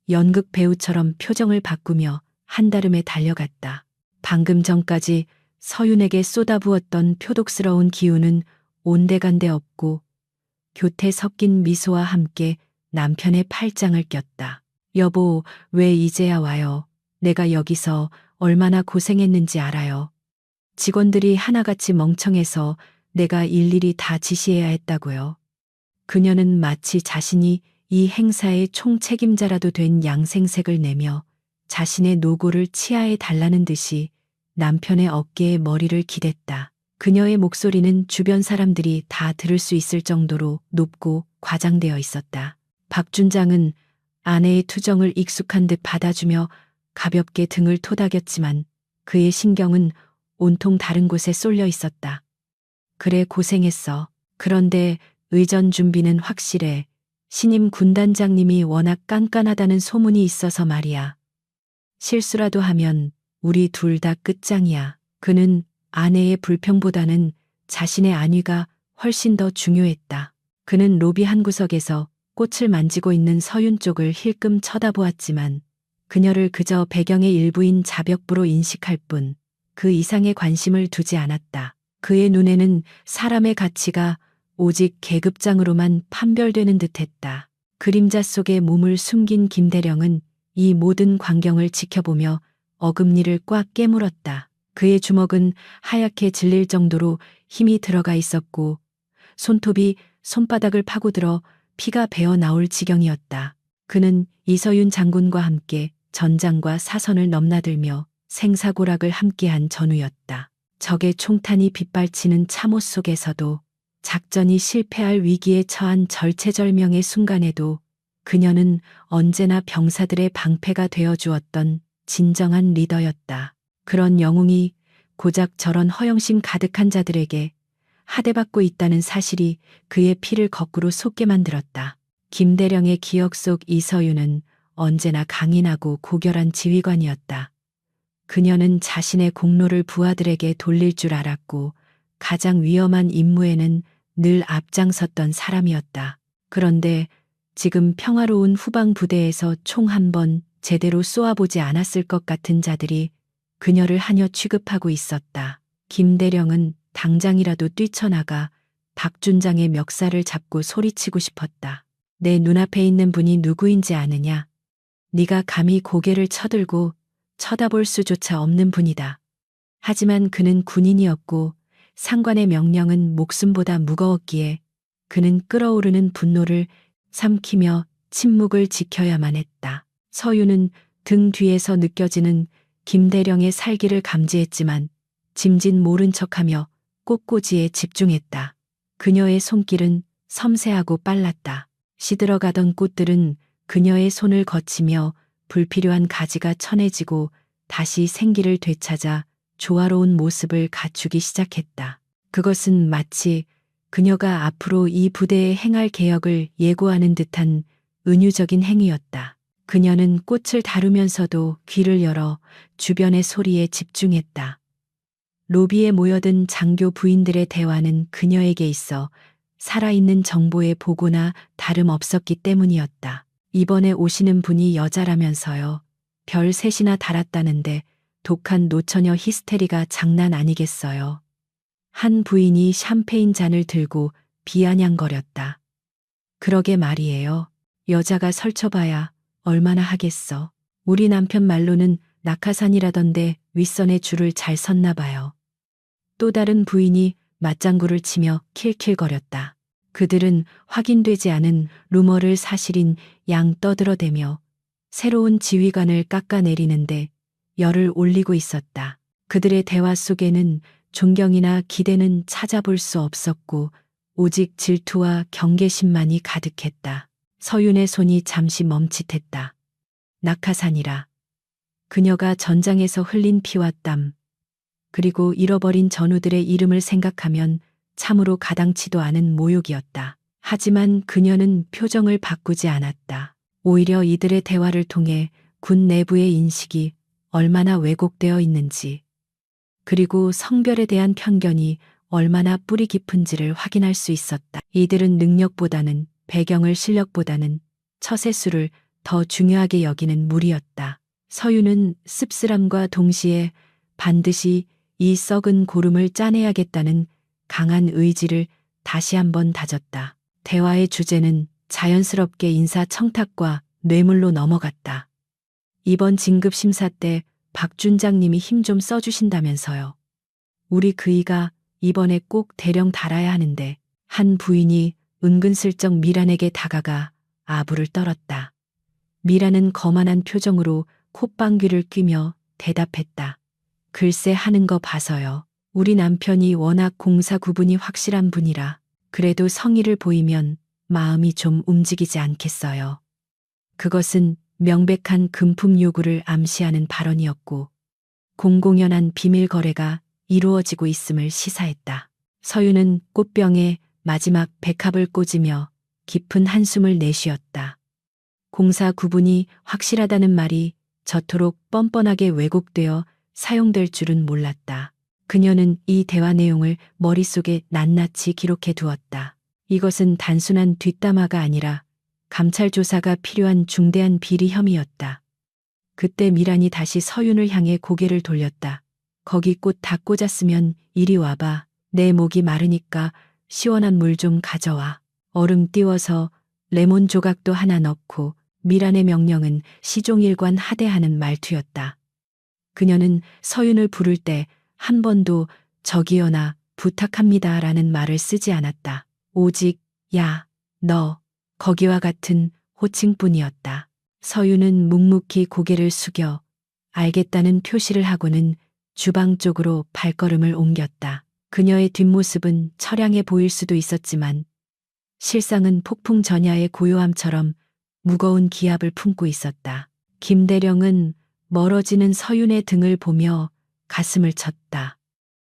연극 배우처럼 표정을 바꾸며 한달음에 달려갔다. 방금 전까지 서윤에게 쏟아부었던 표독스러운 기운은 온데간데 없고 교태 섞인 미소와 함께 남편의 팔짱을 꼈다. 여보, 왜 이제야 와요? 내가 여기서 얼마나 고생했는지 알아요. 직원들이 하나같이 멍청해서 내가 일일이 다 지시해야 했다고요. 그녀는 마치 자신이 이 행사의 총책임자라도 된 양생색을 내며 자신의 노고를 치하해 달라는 듯이 남편의 어깨에 머리를 기댔다. 그녀의 목소리는 주변 사람들이 다 들을 수 있을 정도로 높고 과장되어 있었다. 박준장은 아내의 투정을 익숙한 듯 받아주며 가볍게 등을 토닥였지만 그의 신경은 온통 다른 곳에 쏠려 있었다. 그래, 고생했어. 그런데 의전 준비는 확실해. 신임 군단장님이 워낙 깐깐하다는 소문이 있어서 말이야. 실수라도 하면 우리 둘 다 끝장이야. 그는 아내의 불평보다는 자신의 안위가 훨씬 더 중요했다. 그는 로비 한 구석에서 꽃을 만지고 있는 서윤 쪽을 힐끔 쳐다보았지만 그녀를 그저 배경의 일부인 자벽부로 인식할 뿐 그 이상의 관심을 두지 않았다. 그의 눈에는 사람의 가치가 오직 계급장으로만 판별되는 듯했다. 그림자 속에 몸을 숨긴 김대령은 이 모든 광경을 지켜보며 어금니를 꽉 깨물었다. 그의 주먹은 하얗게 질릴 정도로 힘이 들어가 있었고 손톱이 손바닥을 파고들어 피가 배어 나올 지경이었다. 그는 이서윤 장군과 함께 전장과 사선을 넘나들며 생사고락을 함께한 전우였다. 적의 총탄이 빗발치는 참호 속에서도 작전이 실패할 위기에 처한 절체절명의 순간에도 그녀는 언제나 병사들의 방패가 되어 주었던 진정한 리더였다. 그런 영웅이 고작 저런 허영심 가득한 자들에게 하대받고 있다는 사실이 그의 피를 거꾸로 솟게 만들었다. 김대령의 기억 속 이서윤은 언제나 강인하고 고결한 지휘관이었다. 그녀는 자신의 공로를 부하들에게 돌릴 줄 알았고 가장 위험한 임무에는 늘 앞장섰던 사람이었다. 그런데 지금 평화로운 후방 부대에서 총 한 번 제대로 쏘아보지 않았을 것 같은 자들이 그녀를 하녀 취급하고 있었다. 김대령은 당장이라도 뛰쳐나가 박준장의 멱살을 잡고 소리치고 싶었다. 내 눈앞에 있는 분이 누구인지 아느냐? 네가 감히 고개를 쳐들고 쳐다볼 수조차 없는 분이다. 하지만 그는 군인이었고 상관의 명령은 목숨보다 무거웠기에 그는 끓어오르는 분노를 삼키며 침묵을 지켜야만 했다. 서유는 등 뒤에서 느껴지는 김대령의 살기를 감지했지만 짐짓 모른 척하며 꽃꽂이에 집중했다. 그녀의 손길은 섬세하고 빨랐다. 시들어가던 꽃들은 그녀의 손을 거치며 불필요한 가지가 천해지고 다시 생기를 되찾아 조화로운 모습을 갖추기 시작했다. 그것은 마치 그녀가 앞으로 이 부대에 행할 개혁을 예고하는 듯한 은유적인 행위였다. 그녀는 꽃을 다루면서도 귀를 열어 주변의 소리에 집중했다. 로비에 모여든 장교 부인들의 대화는 그녀에게 있어 살아있는 정보의 보고나 다름없었기 때문이었다. 이번에 오시는 분이 여자라면서요. 별 셋이나 달았다는데 독한 노처녀 히스테리가 장난 아니겠어요. 한 부인이 샴페인 잔을 들고 비아냥거렸다. 그러게 말이에요. 여자가 설쳐봐야 얼마나 하겠어. 우리 남편 말로는 낙하산이라던데 윗선에 줄을 잘 섰나 봐요. 또 다른 부인이 맞장구를 치며 킬킬거렸다. 그들은 확인되지 않은 루머를 사실인 양 떠들어대며 새로운 지휘관을 깎아내리는데 열을 올리고 있었다. 그들의 대화 속에는 존경이나 기대는 찾아볼 수 없었고 오직 질투와 경계심만이 가득했다. 서윤의 손이 잠시 멈칫했다. 낙하산이라. 그녀가 전장에서 흘린 피와 땀, 그리고 잃어버린 전우들의 이름을 생각하면 참으로 가당치도 않은 모욕이었다. 하지만 그녀는 표정을 바꾸지 않았다. 오히려 이들의 대화를 통해 군 내부의 인식이 얼마나 왜곡되어 있는지, 그리고 성별에 대한 편견이 얼마나 뿌리 깊은지를 확인할 수 있었다. 이들은 능력보다는 배경을 실력보다는 처세술을 더 중요하게 여기는 무리였다. 서유는 씁쓸함과 동시에 반드시 이 썩은 고름을 짜내야겠다는 강한 의지를 다시 한번 다졌다. 대화의 주제는 자연스럽게 인사청탁과 뇌물로 넘어갔다. 이번 진급 심사 때 박준장님이 힘 좀 써주신다면서요. 우리 그이가 이번에 꼭 대령 달아야 하는데. 한 부인이 은근슬쩍 미란에게 다가가 아부를 떨었다. 미란은 거만한 표정으로 콧방귀를 뀌며 대답했다. 글쎄 하는 거 봐서요. 우리 남편이 워낙 공사 구분이 확실한 분이라 그래도 성의를 보이면 마음이 좀 움직이지 않겠어요. 그것은 명백한 금품 요구를 암시하는 발언이었고 공공연한 비밀 거래가 이루어지고 있음을 시사했다. 서유는 꽃병에 마지막 백합을 꽂으며 깊은 한숨을 내쉬었다. 공사 구분이 확실하다는 말이 저토록 뻔뻔하게 왜곡되어 사용될 줄은 몰랐다. 그녀는 이 대화 내용을 머릿속에 낱낱이 기록해 두었다. 이것은 단순한 뒷담화가 아니라 감찰 조사가 필요한 중대한 비리 혐의였다. 그때 미란이 다시 서윤을 향해 고개를 돌렸다. 거기 꽃 다 꽂았으면 이리 와봐. 내 목이 마르니까 시원한 물 좀 가져와. 얼음 띄워서 레몬 조각도 하나 넣고. 미란의 명령은 시종일관 하대하는 말투였다. 그녀는 서윤을 부를 때 한 번도 저기요나 부탁합니다 라는 말을 쓰지 않았다. 오직 야, 너, 거기와 같은 호칭뿐이었다. 서윤은 묵묵히 고개를 숙여 알겠다는 표시를 하고는 주방 쪽으로 발걸음을 옮겼다. 그녀의 뒷모습은 처량해 보일 수도 있었지만 실상은 폭풍 전야의 고요함처럼 무거운 기압을 품고 있었다. 김대령은 멀어지는 서윤의 등을 보며 가슴을 쳤다.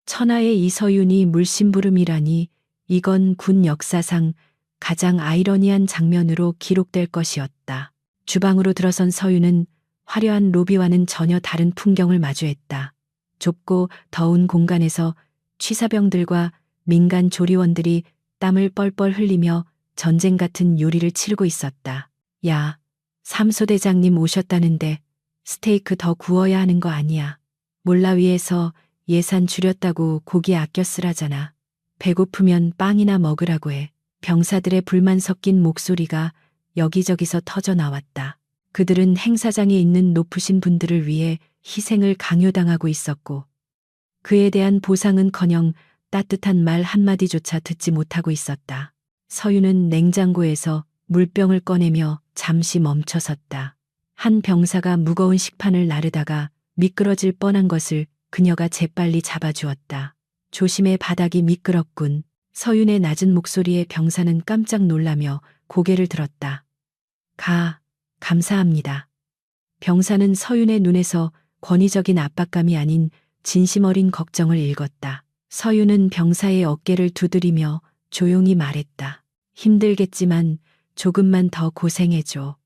천하의 이서윤이 물심부름이라니 이건 군 역사상 가장 아이러니한 장면으로 기록될 것이었다. 주방으로 들어선 서윤은 화려한 로비와는 전혀 다른 풍경을 마주했다. 좁고 더운 공간에서 취사병들과 민간 조리원들이 땀을 뻘뻘 흘리며 전쟁 같은 요리를 치르고 있었다. 야, 삼소대장님 오셨다는데 스테이크 더 구워야 하는 거 아니야. 몰라 위에서 예산 줄였다고 고기 아껴 쓰라잖아. 배고프면 빵이나 먹으라고 해. 병사들의 불만 섞인 목소리가 여기저기서 터져 나왔다. 그들은 행사장에 있는 높으신 분들을 위해 희생을 강요당하고 있었고 그에 대한 보상은커녕 따뜻한 말 한마디조차 듣지 못하고 있었다. 서유는 냉장고에서 물병을 꺼내며 잠시 멈춰섰다. 한 병사가 무거운 식판을 나르다가 미끄러질 뻔한 것을 그녀가 재빨리 잡아주었다. 조심해, 바닥이 미끄럽군. 서윤의 낮은 목소리에 병사는 깜짝 놀라며 고개를 들었다. 감사합니다. 병사는 서윤의 눈에서 권위적인 압박감이 아닌 진심 어린 걱정을 읽었다. 서윤은 병사의 어깨를 두드리며 조용히 말했다. 힘들겠지만 조금만 더 고생해줘.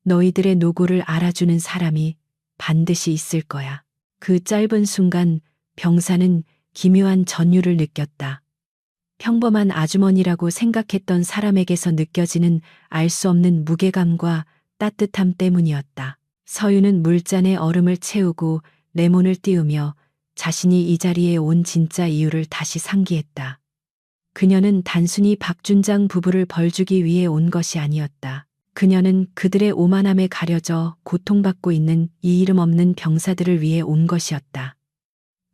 너희들의 노고를 알아주는 사람이 반드시 있을 거야. 그 짧은 순간 병사는 기묘한 전율을 느꼈다. 평범한 아주머니라고 생각했던 사람에게서 느껴지는 알 수 없는 무게감과 따뜻함 때문이었다. 서유는 물잔에 얼음을 채우고 레몬을 띄우며 자신이 이 자리에 온 진짜 이유를 다시 상기했다. 그녀는 단순히 박준장 부부를 벌주기 위해 온 것이 아니었다. 그녀는 그들의 오만함에 가려져 고통받고 있는 이 이름 없는 병사들을 위해 온 것이었다.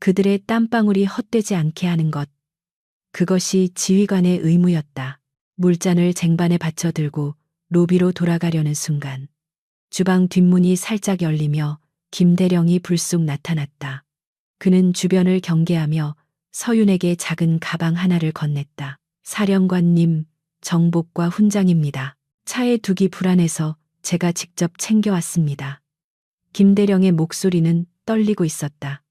그들의 땀방울이 헛되지 않게 하는 것. 그것이 지휘관의 의무였다. 물잔을 쟁반에 받쳐 들고 로비로 돌아가려는 순간 주방 뒷문이 살짝 열리며 김대령이 불쑥 나타났다. 그는 주변을 경계하며 서윤에게 작은 가방 하나를 건넸다. 사령관님, 정복과 훈장입니다. 차에 두기 불안해서 제가 직접 챙겨왔습니다. 김대령의 목소리는 떨리고 있었다.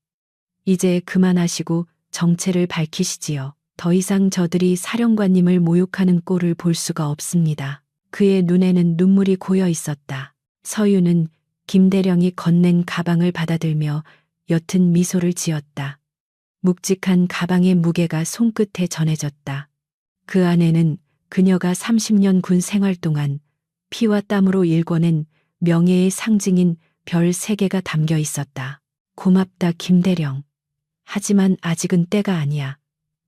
이제 그만하시고 정체를 밝히시지요. 더 이상 저들이 사령관님을 모욕하는 꼴을 볼 수가 없습니다. 그의 눈에는 눈물이 고여 있었다. 서유는 김대령이 건넨 가방을 받아들며 옅은 미소를 지었다. 묵직한 가방의 무게가 손끝에 전해졌다. 그 안에는 그녀가 30년 군 생활 동안 피와 땀으로 일궈낸 명예의 상징인 별 3개가 담겨 있었다. 고맙다, 김대령. 하지만 아직은 때가 아니야.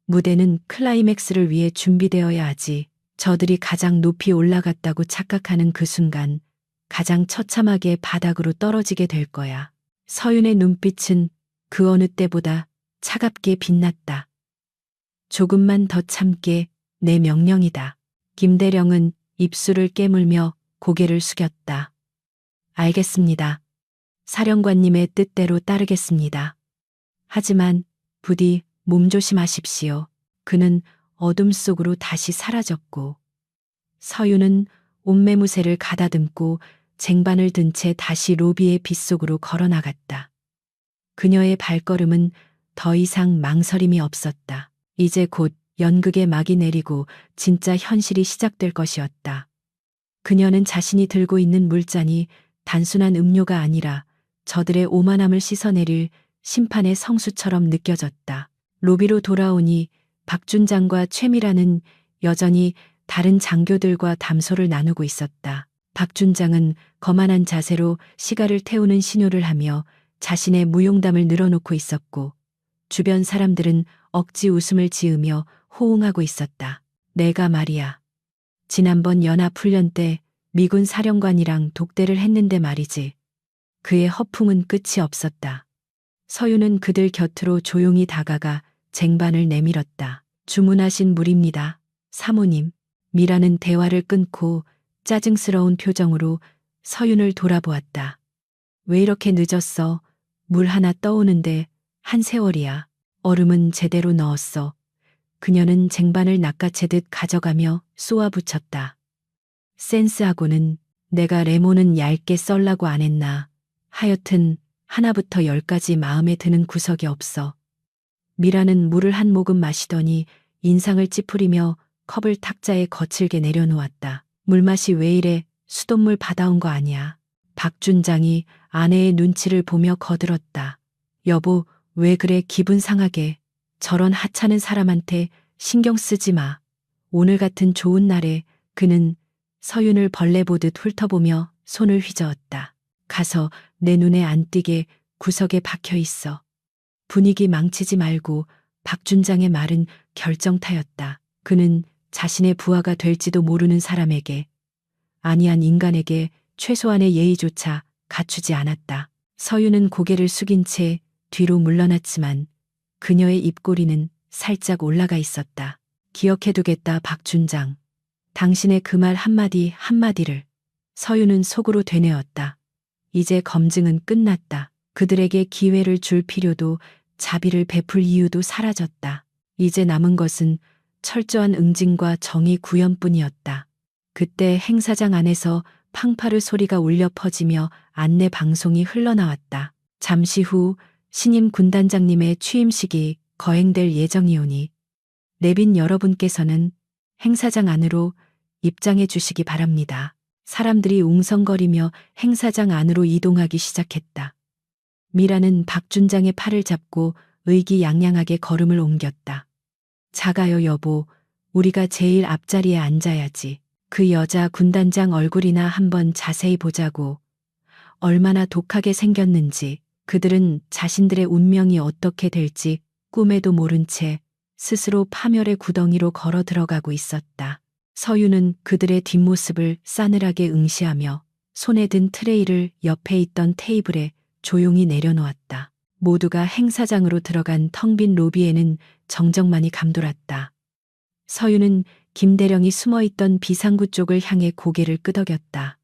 무대는 클라이맥스를 위해 준비되어야 하지. 저들이 가장 높이 올라갔다고 착각하는 그 순간 가장 처참하게 바닥으로 떨어지게 될 거야. 서윤의 눈빛은 그 어느 때보다 차갑게 빛났다. 조금만 더 참게, 내 명령이다. 김대령은 입술을 깨물며 고개를 숙였다. 알겠습니다. 사령관님의 뜻대로 따르겠습니다. 하지만 부디 몸조심하십시오. 그는 어둠 속으로 다시 사라졌고 서유는 옷매무새를 가다듬고 쟁반을 든 채 다시 로비의 빗속으로 걸어나갔다. 그녀의 발걸음은 더 이상 망설임이 없었다. 이제 곧 연극의 막이 내리고 진짜 현실이 시작될 것이었다. 그녀는 자신이 들고 있는 물잔이 단순한 음료가 아니라 저들의 오만함을 씻어내릴 심판의 성수처럼 느껴졌다. 로비로 돌아오니 박준장과 최미라는 여전히 다른 장교들과 담소를 나누고 있었다. 박준장은 거만한 자세로 시가를 태우는 신호를 하며 자신의 무용담을 늘어놓고 있었고 주변 사람들은 억지 웃음을 지으며 호응하고 있었다. 내가 말이야. 지난번 연합훈련 때 미군 사령관이랑 독대를 했는데 말이지. 그의 허풍은 끝이 없었다. 서유는 그들 곁으로 조용히 다가가 쟁반을 내밀었다. 주문하신 물입니다. 사모님. 미라는 대화를 끊고 짜증스러운 표정으로 서윤을 돌아보았다. 왜 이렇게 늦었어? 물 하나 떠오는데 한 세월이야. 얼음은 제대로 넣었어. 그녀는 쟁반을 낚아채듯 가져가며 쏘아붙였다. 센스하고는 내가 레몬은 얇게 썰라고 안 했나. 하여튼 하나부터 10까지 마음에 드는 구석이 없어. 미라는 물을 한 모금 마시더니 인상을 찌푸리며 컵을 탁자에 거칠게 내려놓았다. 물맛이 왜 이래? 수돗물 받아온 거 아니야. 박준장이 아내의 눈치를 보며 거들었다. 여보, 왜 그래? 기분 상하게. 저런 하찮은 사람한테 신경 쓰지 마. 오늘 같은 좋은 날에 그는 서윤을 벌레 보듯 훑어보며 손을 휘저었다. 가서 내 눈에 안 띄게 구석에 박혀 있어. 분위기 망치지 말고. 박준장의 말은 결정타였다. 그는 자신의 부하가 될지도 모르는 사람에게, 아니한 인간에게 최소한의 예의조차 갖추지 않았다. 서유는 고개를 숙인 채 뒤로 물러났지만 그녀의 입꼬리는 살짝 올라가 있었다. 기억해두겠다, 박준장. 당신의 그 말 한마디 한마디를. 서유는 속으로 되뇌었다. 이제 검증은 끝났다. 그들에게 기회를 줄 필요도 자비를 베풀 이유도 사라졌다. 이제 남은 것은 철저한 응징과 정의 구현뿐이었다. 그때 행사장 안에서 팡파르 소리가 울려 퍼지며 안내 방송이 흘러나왔다. 잠시 후 신임 군단장님의 취임식이 거행될 예정이오니 내빈 여러분께서는 행사장 안으로 입장해 주시기 바랍니다. 사람들이 웅성거리며 행사장 안으로 이동하기 시작했다. 미라는 박준장의 팔을 잡고 의기양양하게 걸음을 옮겼다. 자가요 여보, 우리가 제일 앞자리에 앉아야지. 그 여자 군단장 얼굴이나 한번 자세히 보자고. 얼마나 독하게 생겼는지. 그들은 자신들의 운명이 어떻게 될지 꿈에도 모른 채 스스로 파멸의 구덩이로 걸어 들어가고 있었다. 서유는 그들의 뒷모습을 싸늘하게 응시하며 손에 든 트레이를 옆에 있던 테이블에 조용히 내려놓았다. 모두가 행사장으로 들어간 텅 빈 로비에는 정적만이 감돌았다. 서유는 김대령이 숨어있던 비상구 쪽을 향해 고개를 끄덕였다.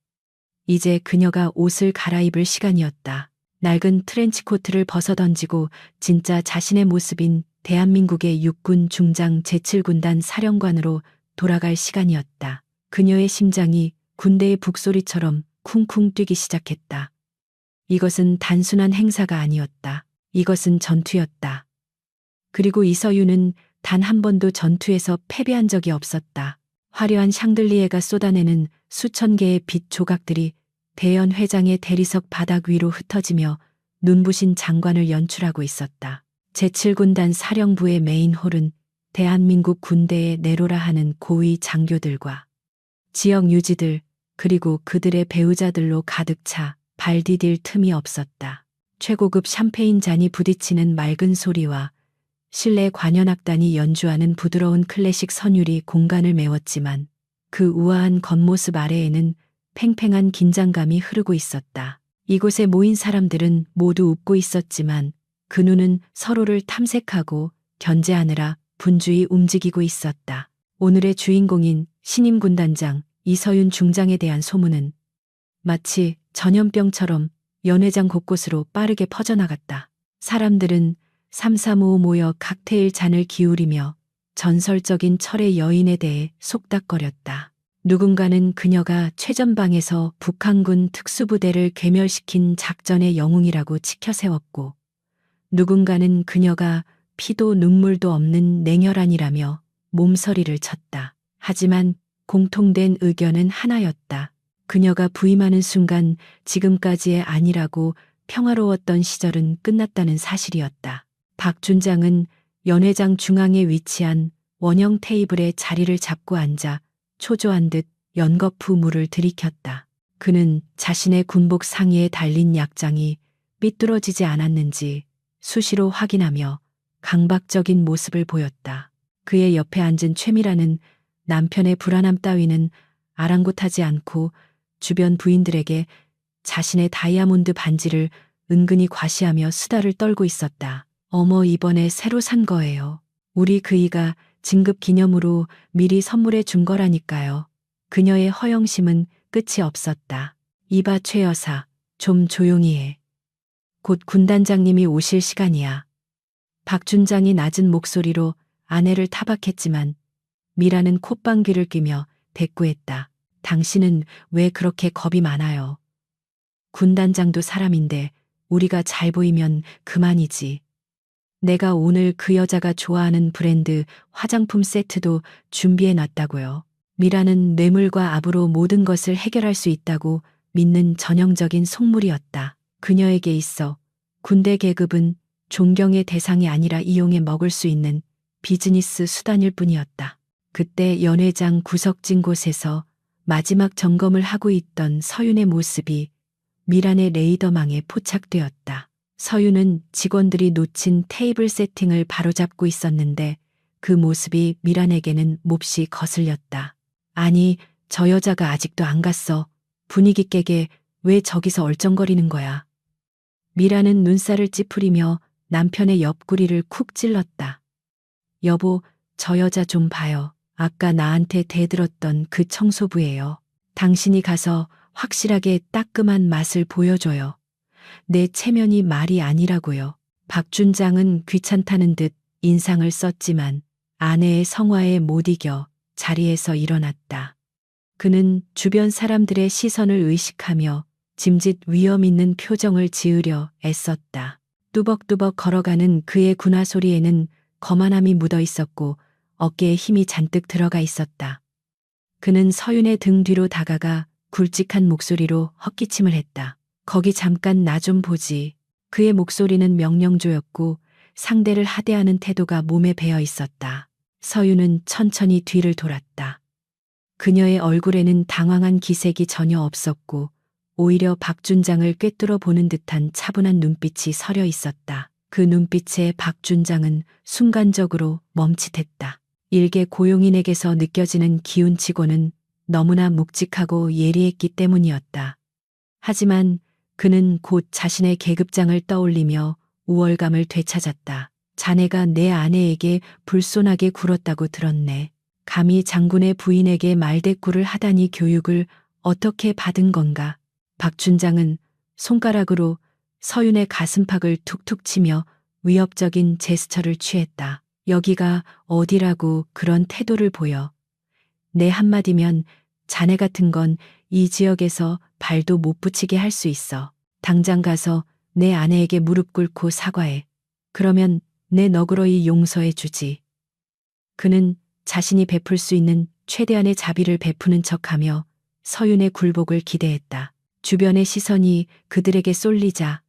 이제 그녀가 옷을 갈아입을 시간이었다. 낡은 트렌치코트를 벗어던지고 진짜 자신의 모습인 대한민국의 육군 중장 제7군단 사령관으로 돌아갈 시간이었다. 그녀의 심장이 군대의 북소리처럼 쿵쿵 뛰기 시작했다. 이것은 단순한 행사가 아니었다. 이것은 전투였다. 그리고 이서유는 단 한 번도 전투에서 패배한 적이 없었다. 화려한 샹들리에가 쏟아내는 수천 개의 빛 조각들이 대연 회장의 대리석 바닥 위로 흩어지며 눈부신 장관을 연출하고 있었다. 제7군단 사령부의 메인홀은 대한민국 군대의 내로라 하는 고위 장교들과 지역 유지들 그리고 그들의 배우자들로 가득 차 발 디딜 틈이 없었다. 최고급 샴페인 잔이 부딪히는 맑은 소리와 실내 관현악단이 연주하는 부드러운 클래식 선율이 공간을 메웠지만 그 우아한 겉모습 아래에는 팽팽한 긴장감이 흐르고 있었다. 이곳에 모인 사람들은 모두 웃고 있었지만 그 눈은 서로를 탐색하고 견제하느라 분주히 움직이고 있었다. 오늘의 주인공인 신임 군단장 이서윤 중장에 대한 소문은 마치 전염병처럼 연회장 곳곳으로 빠르게 퍼져나갔다. 사람들은 삼삼오오 모여 칵테일 잔을 기울이며 전설적인 철의 여인에 대해 속닥거렸다. 누군가는 그녀가 최전방에서 북한군 특수부대를 괴멸시킨 작전의 영웅이라고 치켜세웠고, 누군가는 그녀가 피도 눈물도 없는 냉혈한이라며 몸서리를 쳤다. 하지만 공통된 의견은 하나였다. 그녀가 부임하는 순간 지금까지의 안일하고 평화로웠던 시절은 끝났다는 사실이었다. 박준장은 연회장 중앙에 위치한 원형 테이블에 자리를 잡고 앉아 초조한 듯 연거푸 물을 들이켰다. 그는 자신의 군복 상의에 달린 약장이 삐뚤어지지 않았는지 수시로 확인하며 강박적인 모습을 보였다. 그의 옆에 앉은 최미라는 남편의 불안함 따위는 아랑곳하지 않고 주변 부인들에게 자신의 다이아몬드 반지를 은근히 과시하며 수다를 떨고 있었다. 어머, 이번에 새로 산 거예요. 우리 그이가 진급 기념으로 미리 선물해 준 거라니까요. 그녀의 허영심은 끝이 없었다. 이봐 최 여사, 좀 조용히 해. 곧 군단장님이 오실 시간이야. 박준장이 낮은 목소리로 아내를 타박했지만 미라는 콧방귀를 뀌며 대꾸했다. 당신은 왜 그렇게 겁이 많아요? 군단장도 사람인데 우리가 잘 보이면 그만이지. 내가 오늘 그 여자가 좋아하는 브랜드 화장품 세트도 준비해 놨다고요. 미라는 뇌물과 압으로 모든 것을 해결할 수 있다고 믿는 전형적인 속물이었다. 그녀에게 있어 군대 계급은 존경의 대상이 아니라 이용해 먹을 수 있는 비즈니스 수단일 뿐이었다. 그때 연회장 구석진 곳에서 마지막 점검을 하고 있던 서윤의 모습이 미란의 레이더망에 포착되었다. 서윤은 직원들이 놓친 테이블 세팅을 바로잡고 있었는데 그 모습이 미란에게는 몹시 거슬렸다. 아니, 저 여자가 아직도 안 갔어. 분위기 깨게 왜 저기서 얼쩡거리는 거야. 미란은 눈살을 찌푸리며 남편의 옆구리를 쿡 찔렀다. 여보, 저 여자 좀 봐요. 아까 나한테 대들었던 그 청소부예요. 당신이 가서 확실하게 따끔한 맛을 보여줘요. 내 체면이 말이 아니라고요. 박준장은 귀찮다는 듯 인상을 썼지만 아내의 성화에 못 이겨 자리에서 일어났다. 그는 주변 사람들의 시선을 의식하며 짐짓 위험 있는 표정을 지으려 애썼다. 뚜벅뚜벅 걸어가는 그의 군화 소리에는 거만함이 묻어 있었고 어깨에 힘이 잔뜩 들어가 있었다. 그는 서윤의 등 뒤로 다가가 굵직한 목소리로 헛기침을 했다. 거기 잠깐 나 좀 보지. 그의 목소리는 명령조였고 상대를 하대하는 태도가 몸에 배어 있었다. 서윤은 천천히 뒤를 돌았다. 그녀의 얼굴에는 당황한 기색이 전혀 없었고 오히려 박준장을 꿰뚫어 보는 듯한 차분한 눈빛이 서려 있었다. 그 눈빛에 박준장은 순간적으로 멈칫했다. 일개 고용인에게서 느껴지는 기운치고는 너무나 묵직하고 예리했기 때문이었다. 하지만 그는 곧 자신의 계급장을 떠올리며 우월감을 되찾았다. 자네가 내 아내에게 불손하게 굴었다고 들었네. 감히 장군의 부인에게 말대꾸를 하다니 교육을 어떻게 받은 건가. 박준장은 손가락으로 서윤의 가슴팍을 툭툭 치며 위협적인 제스처를 취했다. 여기가 어디라고 그런 태도를 보여. 내 한마디면 자네 같은 건 이 지역에서 발도 못 붙이게 할 수 있어. 당장 가서 내 아내에게 무릎 꿇고 사과해. 그러면 내 너그러이 용서해 주지. 그는 자신이 베풀 수 있는 최대한의 자비를 베푸는 척하며 서윤의 굴복을 기대했다. 주변의 시선이 그들에게 쏠리자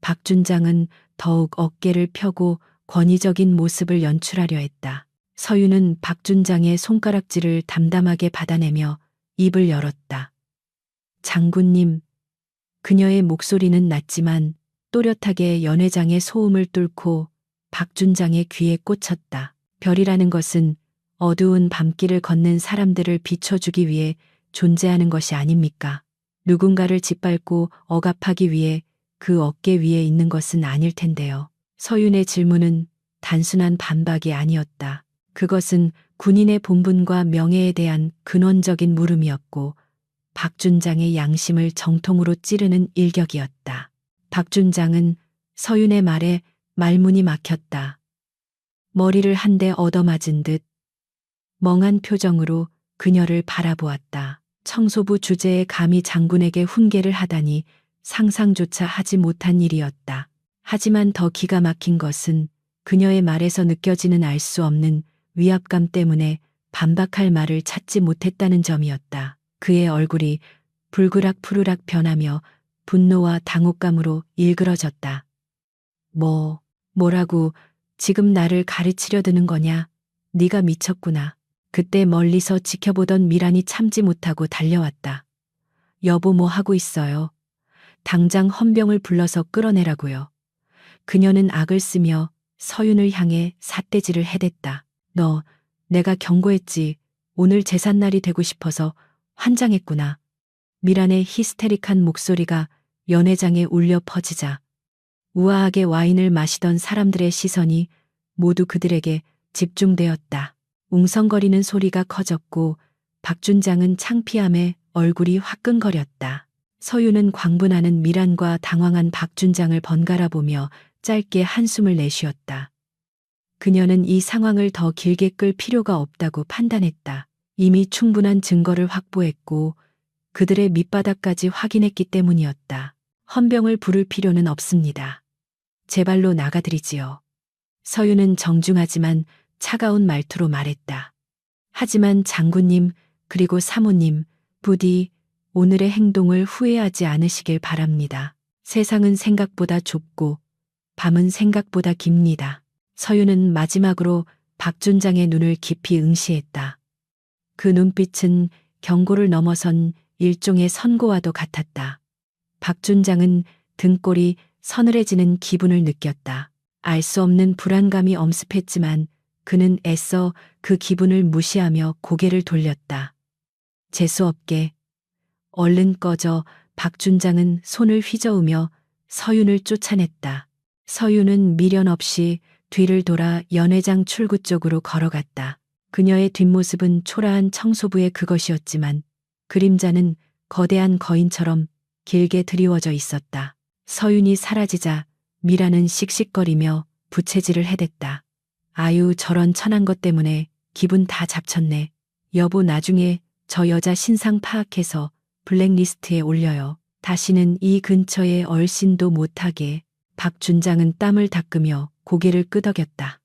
박준장은 더욱 어깨를 펴고 권위적인 모습을 연출하려 했다. 서윤은 박준장의 손가락질을 담담하게 받아내며 입을 열었다. 장군님. 그녀의 목소리는 낮지만 또렷하게 연회장의 소음을 뚫고 박준장의 귀에 꽂혔다. 별이라는 것은 어두운 밤길을 걷는 사람들을 비춰주기 위해 존재하는 것이 아닙니까? 누군가를 짓밟고 억압하기 위해 그 어깨 위에 있는 것은 아닐 텐데요. 서윤의 질문은 단순한 반박이 아니었다. 그것은 군인의 본분과 명예에 대한 근원적인 물음이었고 박준장의 양심을 정통으로 찌르는 일격이었다. 박준장은 서윤의 말에 말문이 막혔다. 머리를 한 대 얻어맞은 듯 멍한 표정으로 그녀를 바라보았다. 청소부 주제에 감히 장군에게 훈계를 하다니 상상조차 하지 못한 일이었다. 하지만 더 기가 막힌 것은 그녀의 말에서 느껴지는 알 수 없는 위압감 때문에 반박할 말을 찾지 못했다는 점이었다. 그의 얼굴이 불그락 푸르락 변하며 분노와 당혹감으로 일그러졌다. 뭐라고 지금 나를 가르치려 드는 거냐? 네가 미쳤구나. 그때 멀리서 지켜보던 미란이 참지 못하고 달려왔다. 여보 뭐 하고 있어요? 당장 헌병을 불러서 끌어내라고요. 그녀는 악을 쓰며 서윤을 향해 삿대질을 해댔다. 너, 내가 경고했지. 오늘 제삿날이 되고 싶어서 환장했구나. 미란의 히스테릭한 목소리가 연회장에 울려 퍼지자 우아하게 와인을 마시던 사람들의 시선이 모두 그들에게 집중되었다. 웅성거리는 소리가 커졌고 박준장은 창피함에 얼굴이 화끈거렸다. 서윤은 광분하는 미란과 당황한 박준장을 번갈아 보며 짧게 한숨을 내쉬었다. 그녀는 이 상황을 더 길게 끌 필요가 없다고 판단했다. 이미 충분한 증거를 확보했고 그들의 밑바닥까지 확인했기 때문이었다. 헌병을 부를 필요는 없습니다. 제 발로 나가드리지요. 서윤은 정중하지만 차가운 말투로 말했다. 하지만 장군님 그리고 사모님 부디 오늘의 행동을 후회하지 않으시길 바랍니다. 세상은 생각보다 좁고 밤은 생각보다 깁니다. 서윤은 마지막으로 박준장의 눈을 깊이 응시했다. 그 눈빛은 경고를 넘어선 일종의 선고와도 같았다. 박준장은 등골이 서늘해지는 기분을 느꼈다. 알 수 없는 불안감이 엄습했지만 그는 애써 그 기분을 무시하며 고개를 돌렸다. 재수없게. 얼른 꺼져. 박준장은 손을 휘저으며 서윤을 쫓아냈다. 서윤은 미련 없이 뒤를 돌아 연회장 출구 쪽으로 걸어갔다. 그녀의 뒷모습은 초라한 청소부의 그것이었지만 그림자는 거대한 거인처럼 길게 드리워져 있었다. 서윤이 사라지자 미라는 씩씩거리며 부채질을 해댔다. 아유, 저런 천한 것 때문에 기분 다 잡쳤네. 여보, 나중에 저 여자 신상 파악해서 블랙리스트에 올려요. 다시는 이 근처에 얼씬도 못하게. 박준장은 땀을 닦으며 고개를 끄덕였다.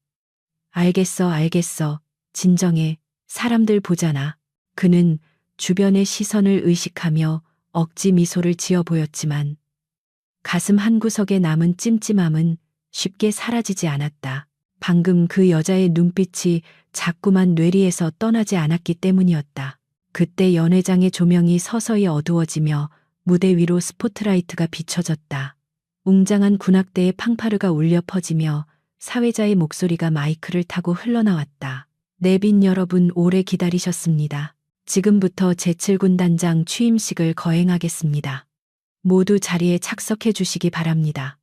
알겠어, 알겠어. 진정해. 사람들 보잖아. 그는 주변의 시선을 의식하며 억지 미소를 지어 보였지만 가슴 한구석에 남은 찜찜함은 쉽게 사라지지 않았다. 방금 그 여자의 눈빛이 자꾸만 뇌리에서 떠나지 않았기 때문이었다. 그때 연회장의 조명이 서서히 어두워지며 무대 위로 스포트라이트가 비춰졌다. 웅장한 군악대의 팡파르가 울려 퍼지며 사회자의 목소리가 마이크를 타고 흘러나왔다. 내빈 여러분, 오래 기다리셨습니다. 지금부터 제7군단장 취임식을 거행하겠습니다. 모두 자리에 착석해 주시기 바랍니다.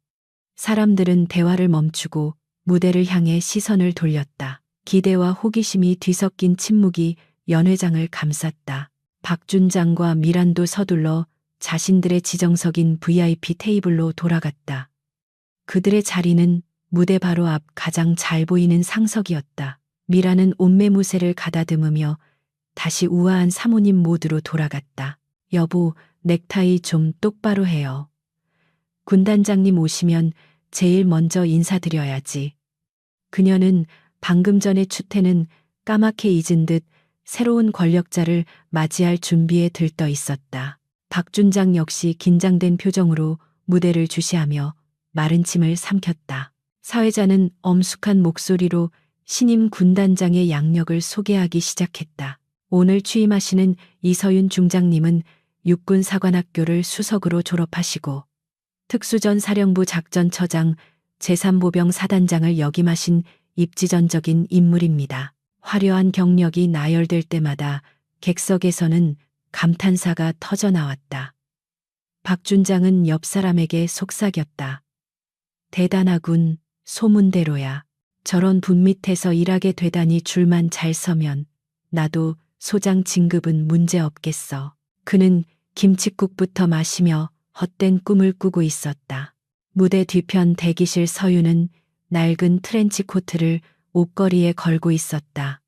사람들은 대화를 멈추고 무대를 향해 시선을 돌렸다. 기대와 호기심이 뒤섞인 침묵이 연회장을 감쌌다. 박준장과 미란도 서둘러 자신들의 지정석인 VIP 테이블로 돌아갔다. 그들의 자리는 무대 바로 앞 가장 잘 보이는 상석이었다. 미라는 옷매무새를 가다듬으며 다시 우아한 사모님 모드로 돌아갔다. 여보, 넥타이 좀 똑바로 해요. 군단장님 오시면 제일 먼저 인사드려야지. 그녀는 방금 전의 추태는 까맣게 잊은 듯 새로운 권력자를 맞이할 준비에 들떠 있었다. 박준장 역시 긴장된 표정으로 무대를 주시하며 마른 침을 삼켰다. 사회자는 엄숙한 목소리로 신임 군단장의 양력을 소개하기 시작했다. 오늘 취임하시는 이서윤 중장님은 육군사관학교를 수석으로 졸업하시고 특수전사령부 작전처장 제3보병 사단장을 역임하신 입지전적인 인물입니다. 화려한 경력이 나열될 때마다 객석에서는 감탄사가 터져나왔다. 박준장은 옆 사람에게 속삭였다. 대단하군, 소문대로야. 저런 분 밑에서 일하게 되다니 줄만 잘 서면 나도 소장 진급은 문제 없겠어. 그는 김칫국부터 마시며 헛된 꿈을 꾸고 있었다. 무대 뒤편 대기실 서윤은 낡은 트렌치 코트를 옷걸이에 걸고 있었다.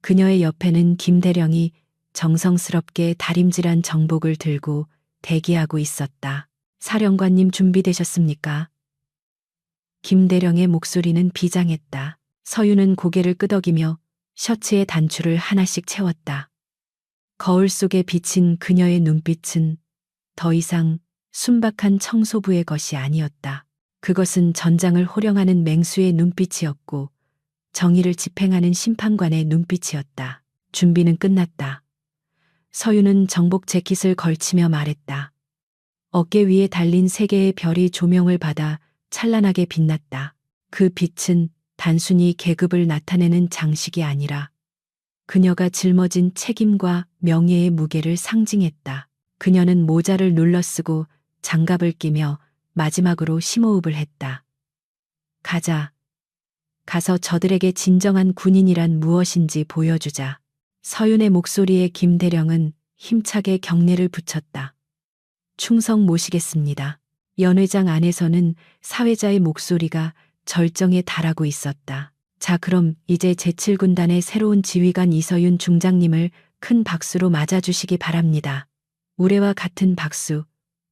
그녀의 옆에는 김대령이 정성스럽게 다림질한 정복을 들고 대기하고 있었다. 사령관님 준비되셨습니까? 김대령의 목소리는 비장했다. 서윤은 고개를 끄덕이며 셔츠의 단추를 하나씩 채웠다. 거울 속에 비친 그녀의 눈빛은 더 이상 순박한 청소부의 것이 아니었다. 그것은 전장을 호령하는 맹수의 눈빛이었고 정의를 집행하는 심판관의 눈빛이었다. 준비는 끝났다. 서윤은 정복 재킷을 걸치며 말했다. 어깨 위에 달린 세 개의 별이 조명을 받아 찬란하게 빛났다. 그 빛은 단순히 계급을 나타내는 장식이 아니라 그녀가 짊어진 책임과 명예의 무게를 상징했다. 그녀는 모자를 눌러쓰고 장갑을 끼며 마지막으로 심호흡을 했다. 가자. 가서 저들에게 진정한 군인이란 무엇인지 보여주자. 서윤의 목소리에 김대령은 힘차게 경례를 붙였다. 충성 모시겠습니다. 연회장 안에서는 사회자의 목소리가 절정에 달하고 있었다. 자, 그럼 이제 제7군단의 새로운 지휘관 이서윤 중장님을 큰 박수로 맞아주시기 바랍니다. 우레와 같은 박수.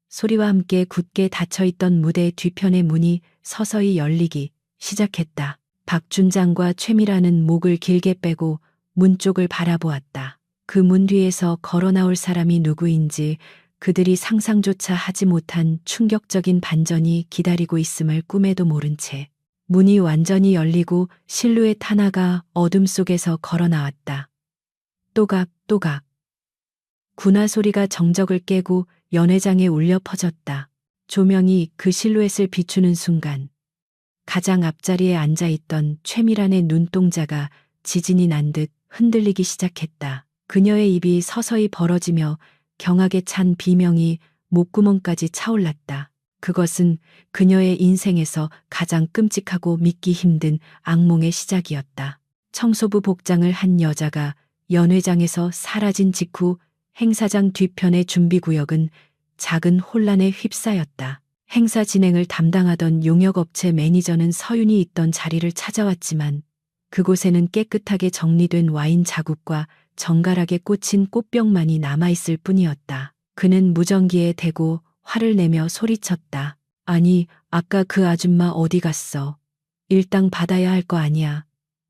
소리와 함께 굳게 닫혀있던 무대 뒤편의 문이 서서히 열리기 시작했다. 박준장과 최미라는 목을 길게 빼고 문 쪽을 바라보았다. 그 문 뒤에서 걸어 나올 사람이 누구인지 그들이 상상조차 하지 못한 충격적인 반전이 기다리고 있음을 꿈에도 모른 채 문이 완전히 열리고 실루엣 하나가 어둠 속에서 걸어 나왔다. 또각. 군화 소리가 정적을 깨고 연회장에 울려 퍼졌다. 조명이 그 실루엣을 비추는 순간 가장 앞자리에 앉아있던 최미란의 눈동자가 지진이 난 듯 흔들리기 시작했다. 그녀의 입이 서서히 벌어지며 경악에 찬 비명이 목구멍까지 차올랐다. 그것은 그녀의 인생에서 가장 끔찍하고 믿기 힘든 악몽의 시작이었다. 청소부 복장을 한 여자가 연회장에서 사라진 직후 행사장 뒤편의 준비구역은 작은 혼란에 휩싸였다. 행사 진행을 담당하던 용역업체 매니저는 서윤이 있던 자리를 찾아왔지만 그곳에는 깨끗하게 정리된 와인 자국과 정갈하게 꽂힌 꽃병만이 남아있을 뿐이었다. 그는 무전기에 대고 화를 내며 소리쳤다. 아니, 아까 그 아줌마 어디 갔어? 일당 받아야 할 거 아니야.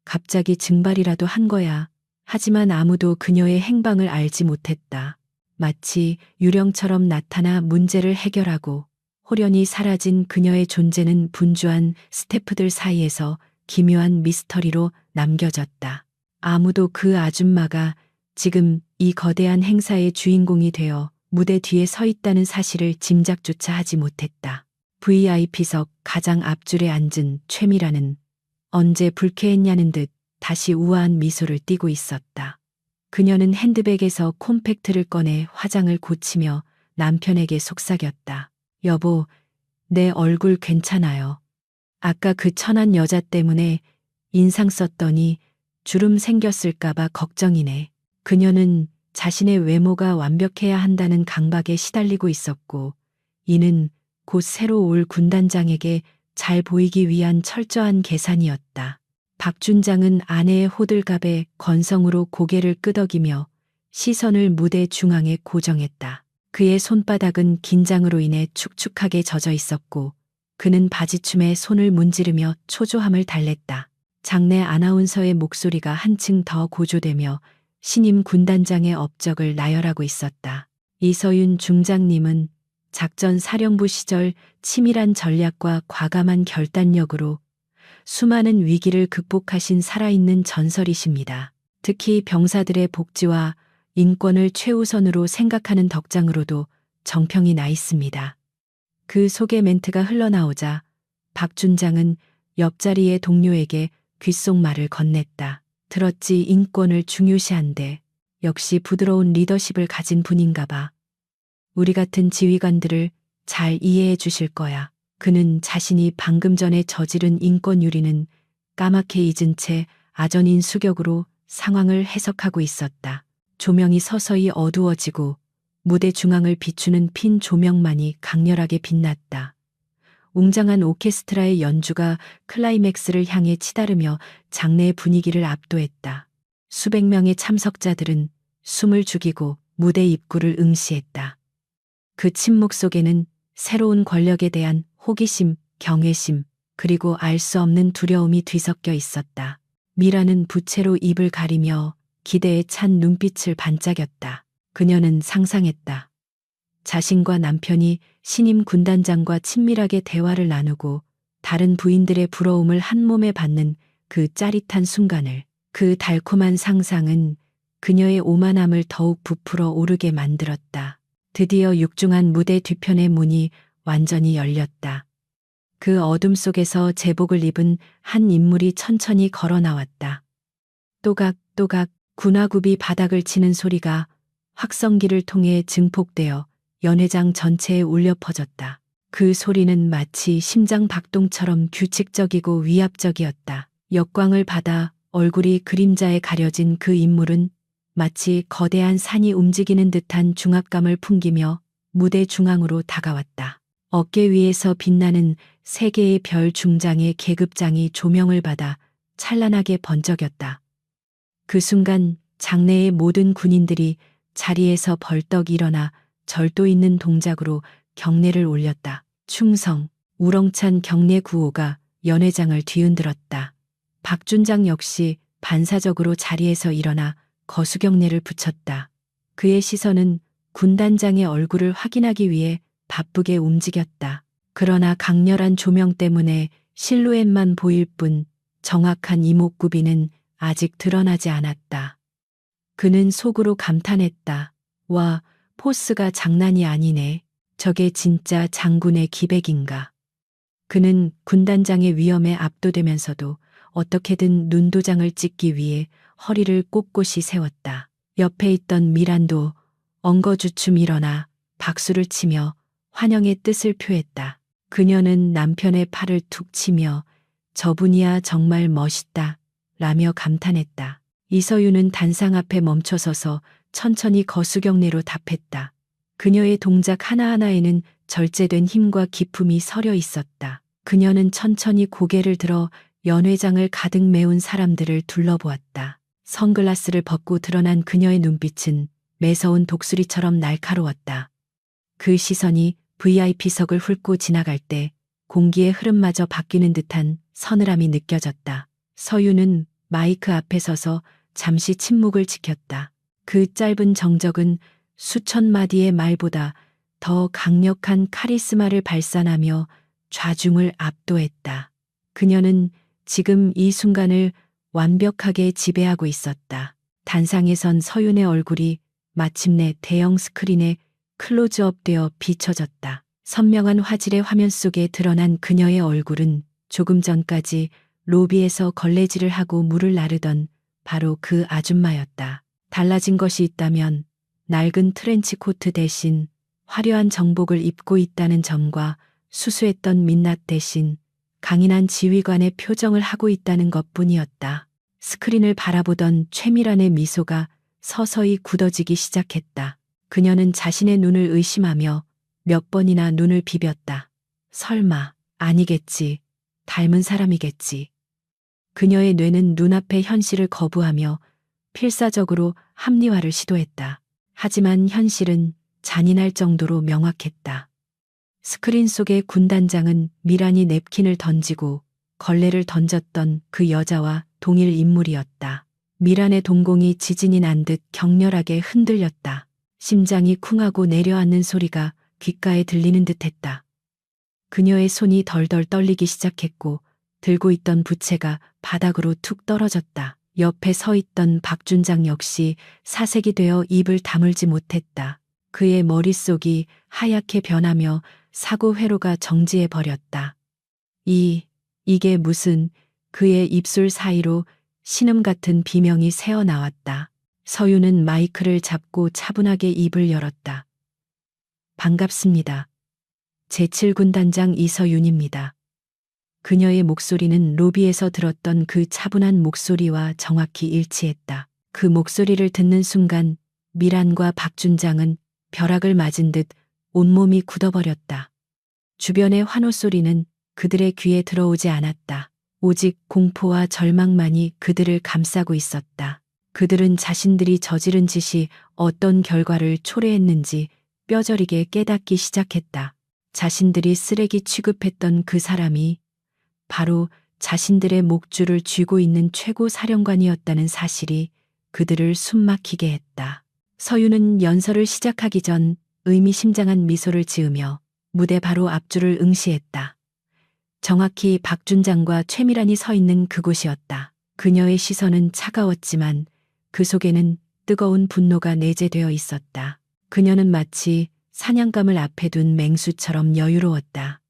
갑자기 증발이라도 한 거야. 하지만 아무도 그녀의 행방을 알지 못했다. 마치 유령처럼 나타나 문제를 해결하고 호련히 사라진 그녀의 존재는 분주한 스태프들 사이에서 기묘한 미스터리로 남겨졌다. 아무도 그 아줌마가 지금 이 거대한 행사의 주인공이 되어 무대 뒤에 서 있다는 사실을 짐작조차 하지 못했다. VIP석 가장 앞줄에 앉은 최미라는 언제 불쾌했냐는 듯 다시 우아한 미소를 띠고 있었다. 그녀는 핸드백에서 콤팩트를 꺼내 화장을 고치며 남편에게 속삭였다. 여보, 내 얼굴 괜찮아요. 아까 그 천한 여자 때문에 인상 썼더니 주름 생겼을까봐 걱정이네. 그녀는 자신의 외모가 완벽해야 한다는 강박에 시달리고 있었고, 이는 곧 새로 올 군단장에게 잘 보이기 위한 철저한 계산이었다. 박준장은 아내의 호들갑에 건성으로 고개를 끄덕이며 시선을 무대 중앙에 고정했다. 그의 손바닥은 긴장으로 인해 축축하게 젖어 있었고 그는 바지춤에 손을 문지르며 초조함을 달랬다. 장내 아나운서의 목소리가 한층 더 고조되며 신임 군단장의 업적을 나열하고 있었다. 이서윤 중장님은 작전 사령부 시절 치밀한 전략과 과감한 결단력으로 수많은 위기를 극복하신 살아있는 전설이십니다. 특히 병사들의 복지와 인권을 최우선으로 생각하는 덕장으로도 정평이 나 있습니다. 그 소개 멘트가 흘러나오자 박준장은 옆자리의 동료에게 귓속말을 건넸다. 들었지, 인권을 중요시한데 역시 부드러운 리더십을 가진 분인가 봐. 우리 같은 지휘관들을 잘 이해해 주실 거야. 그는 자신이 방금 전에 저지른 인권유리는 까맣게 잊은 채 아전인 수격으로 상황을 해석하고 있었다. 조명이 서서히 어두워지고 무대 중앙을 비추는 핀 조명만이 강렬하게 빛났다. 웅장한 오케스트라의 연주가 클라이맥스를 향해 치달으며 장내의 분위기를 압도했다. 수백 명의 참석자들은 숨을 죽이고 무대 입구를 응시했다. 그 침묵 속에는 새로운 권력에 대한 호기심, 경외심, 그리고 알 수 없는 두려움이 뒤섞여 있었다. 미라는 부채로 입을 가리며 기대에 찬 눈빛을 반짝였다. 그녀는 상상했다. 자신과 남편이 신임 군단장과 친밀하게 대화를 나누고 다른 부인들의 부러움을 한 몸에 받는 그 짜릿한 순간을. 그 달콤한 상상은 그녀의 오만함을 더욱 부풀어 오르게 만들었다. 드디어 육중한 무대 뒤편의 문이 완전히 열렸다. 그 어둠 속에서 제복을 입은 한 인물이 천천히 걸어 나왔다. 또각또각 군화굽이 바닥을 치는 소리가 확성기를 통해 증폭되어 연회장 전체에 울려 퍼졌다. 그 소리는 마치 심장 박동처럼 규칙적이고 위압적이었다. 역광을 받아 얼굴이 그림자에 가려진 그 인물은 마치 거대한 산이 움직이는 듯한 중압감을 풍기며 무대 중앙으로 다가왔다. 어깨 위에서 빛나는 세 개의 별 중장의 계급장이 조명을 받아 찬란하게 번쩍였다. 그 순간 장내의 모든 군인들이 자리에서 벌떡 일어나 절도 있는 동작으로 경례를 올렸다. 충성, 우렁찬 경례 구호가 연회장을 뒤흔들었다. 박준장 역시 반사적으로 자리에서 일어나 거수경례를 붙였다. 그의 시선은 군단장의 얼굴을 확인하기 위해 바쁘게 움직였다. 그러나 강렬한 조명 때문에 실루엣만 보일 뿐 정확한 이목구비는 아직 드러나지 않았다. 그는 속으로 감탄했다. 와, 포스가 장난이 아니네. 저게 진짜 장군의 기백인가. 그는 군단장의 위험에 압도되면서도 어떻게든 눈도장을 찍기 위해 허리를 꼿꼿이 세웠다. 옆에 있던 미란도 엉거주춤 일어나 박수를 치며 환영의 뜻을 표했다. 그녀는 남편의 팔을 툭 치며 저분이야 정말 멋있다 라며 감탄했다. 이서윤은 단상 앞에 멈춰서서 천천히 거수경례로 답했다. 그녀의 동작 하나하나에는 절제된 힘과 기품이 서려 있었다. 그녀는 천천히 고개를 들어 연회장을 가득 메운 사람들을 둘러보았다. 선글라스를 벗고 드러난 그녀의 눈빛은 매서운 독수리처럼 날카로웠다. 그 시선이 VIP석을 훑고 지나갈 때 공기의 흐름마저 바뀌는 듯한 서늘함이 느껴졌다. 서유는 마이크 앞에 서서 잠시 침묵을 지켰다. 그 짧은 정적은 수천 마디의 말보다 더 강력한 카리스마를 발산하며 좌중을 압도했다. 그녀는 지금 이 순간을 완벽하게 지배하고 있었다. 단상에 선 서윤의 얼굴이 마침내 대형 스크린에 클로즈업되어 비춰졌다. 선명한 화질의 화면 속에 드러난 그녀의 얼굴은 조금 전까지 로비에서 걸레질을 하고 물을 나르던 바로 그 아줌마였다. 달라진 것이 있다면 낡은 트렌치 코트 대신 화려한 정복을 입고 있다는 점과 수수했던 민낯 대신 강인한 지휘관의 표정을 하고 있다는 것뿐이었다. 스크린을 바라보던 최미란의 미소가 서서히 굳어지기 시작했다. 그녀는 자신의 눈을 의심하며 몇 번이나 눈을 비볐다. 설마, 아니겠지. 닮은 사람이겠지. 그녀의 뇌는 눈앞의 현실을 거부하며 필사적으로 합리화를 시도했다. 하지만 현실은 잔인할 정도로 명확했다. 스크린 속의 군단장은 미란이 냅킨을 던지고 걸레를 던졌던 그 여자와 동일 인물이었다. 미란의 동공이 지진이 난 듯 격렬하게 흔들렸다. 심장이 쿵하고 내려앉는 소리가 귓가에 들리는 듯했다. 그녀의 손이 덜덜 떨리기 시작했고 들고 있던 부채가 바닥으로 툭 떨어졌다. 옆에 서 있던 박준장 역시 사색이 되어 입을 다물지 못했다. 그의 머릿속이 하얗게 변하며 사고 회로가 정지해 버렸다. 이게 무슨 그의 입술 사이로 신음 같은 비명이 새어나왔다. 서유는 마이크를 잡고 차분하게 입을 열었다. 반갑습니다. 제7군단장 이서윤입니다. 그녀의 목소리는 로비에서 들었던 그 차분한 목소리와 정확히 일치했다. 그 목소리를 듣는 순간 미란과 박준장은 벼락을 맞은 듯 온몸이 굳어버렸다. 주변의 환호 소리는 그들의 귀에 들어오지 않았다. 오직 공포와 절망만이 그들을 감싸고 있었다. 그들은 자신들이 저지른 짓이 어떤 결과를 초래했는지 뼈저리게 깨닫기 시작했다. 자신들이 쓰레기 취급했던 그 사람이 바로 자신들의 목줄을 쥐고 있는 최고 사령관이었다는 사실이 그들을 숨막히게 했다. 서유는 연설을 시작하기 전 의미심장한 미소를 지으며 무대 바로 앞줄을 응시했다. 정확히 박준장과 최미란이 서 있는 그곳이었다. 그녀의 시선은 차가웠지만 그 속에는 뜨거운 분노가 내재되어 있었다. 그녀는 마치 사냥감을 앞에 둔 맹수처럼 여유로웠다.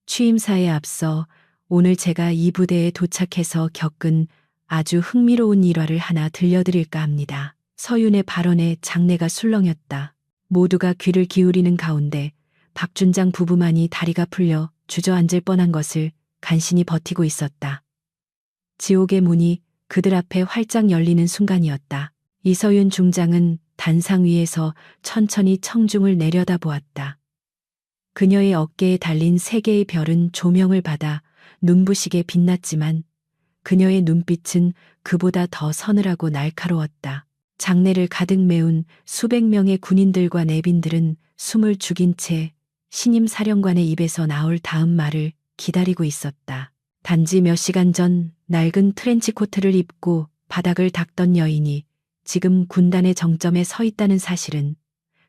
취임사에 앞서 오늘 제가 이 부대에 도착해서 겪은 아주 흥미로운 일화를 하나 들려드릴까 합니다. 서윤의 발언에 장내가 술렁였다. 모두가 귀를 기울이는 가운데 박준장 부부만이 다리가 풀려 주저앉을 뻔한 것을 간신히 버티고 있었다. 지옥의 문이 그들 앞에 활짝 열리는 순간이었다. 이서윤 중장은 단상 위에서 천천히 청중을 내려다보았다. 그녀의 어깨에 달린 세 개의 별은 조명을 받아 눈부시게 빛났지만 그녀의 눈빛은 그보다 더 서늘하고 날카로웠다. 장내를 가득 메운 수백 명의 군인들과 내빈들은 숨을 죽인 채 신임 사령관의 입에서 나올 다음 말을 기다리고 있었다. 단지 몇 시간 전 낡은 트렌치코트를 입고 바닥을 닦던 여인이 지금 군단의 정점에 서 있다는 사실은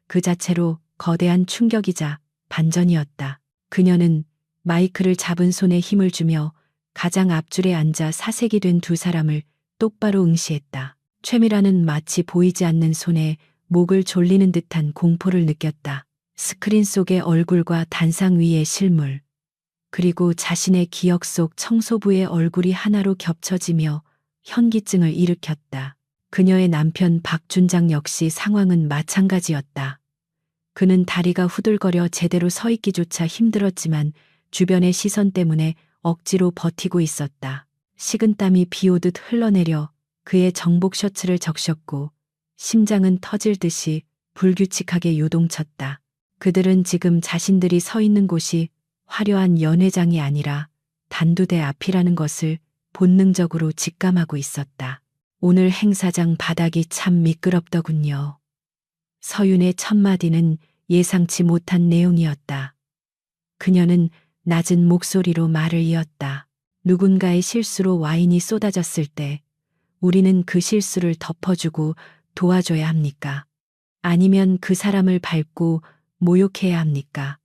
그 자체로 거대한 충격이자 반전이었다. 그녀는 마이크를 잡은 손에 힘을 주며 가장 앞줄에 앉아 사색이 된 두 사람을 똑바로 응시했다. 최미라는 마치 보이지 않는 손에 목을 졸리는 듯한 공포를 느꼈다. 스크린 속의 얼굴과 단상 위의 실물. 그리고 자신의 기억 속 청소부의 얼굴이 하나로 겹쳐지며 현기증을 일으켰다. 그녀의 남편 박준장 역시 상황은 마찬가지였다. 그는 다리가 후들거려 제대로 서 있기조차 힘들었지만 주변의 시선 때문에 억지로 버티고 있었다. 식은땀이 비오듯 흘러내려 그의 정복 셔츠를 적셨고 심장은 터질 듯이 불규칙하게 요동쳤다. 그들은 지금 자신들이 서 있는 곳이 화려한 연회장이 아니라 단두대 앞이라는 것을 본능적으로 직감하고 있었다. 오늘 행사장 바닥이 참 미끄럽더군요. 서윤의 첫 마디는 예상치 못한 내용이었다. 그녀는 낮은 목소리로 말을 이었다. 누군가의 실수로 와인이 쏟아졌을 때 우리는 그 실수를 덮어주고 도와줘야 합니까? 아니면 그 사람을 밟고 모욕해야 합니까?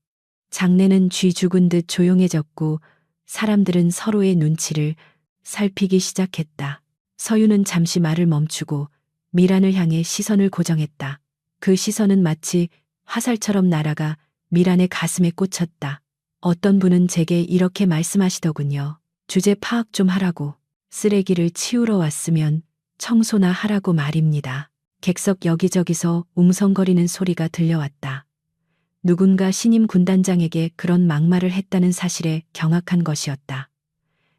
장내는 쥐 죽은 듯 조용해졌고 사람들은 서로의 눈치를 살피기 시작했다. 서윤은 잠시 말을 멈추고 미란을 향해 시선을 고정했다. 그 시선은 마치 화살처럼 날아가 미란의 가슴에 꽂혔다. 어떤 분은 제게 이렇게 말씀하시더군요. 주제 파악 좀 하라고. 쓰레기를 치우러 왔으면 청소나 하라고 말입니다. 객석 여기저기서 웅성거리는 소리가 들려왔다. 누군가 신임 군단장에게 그런 막말을 했다는 사실에 경악한 것이었다.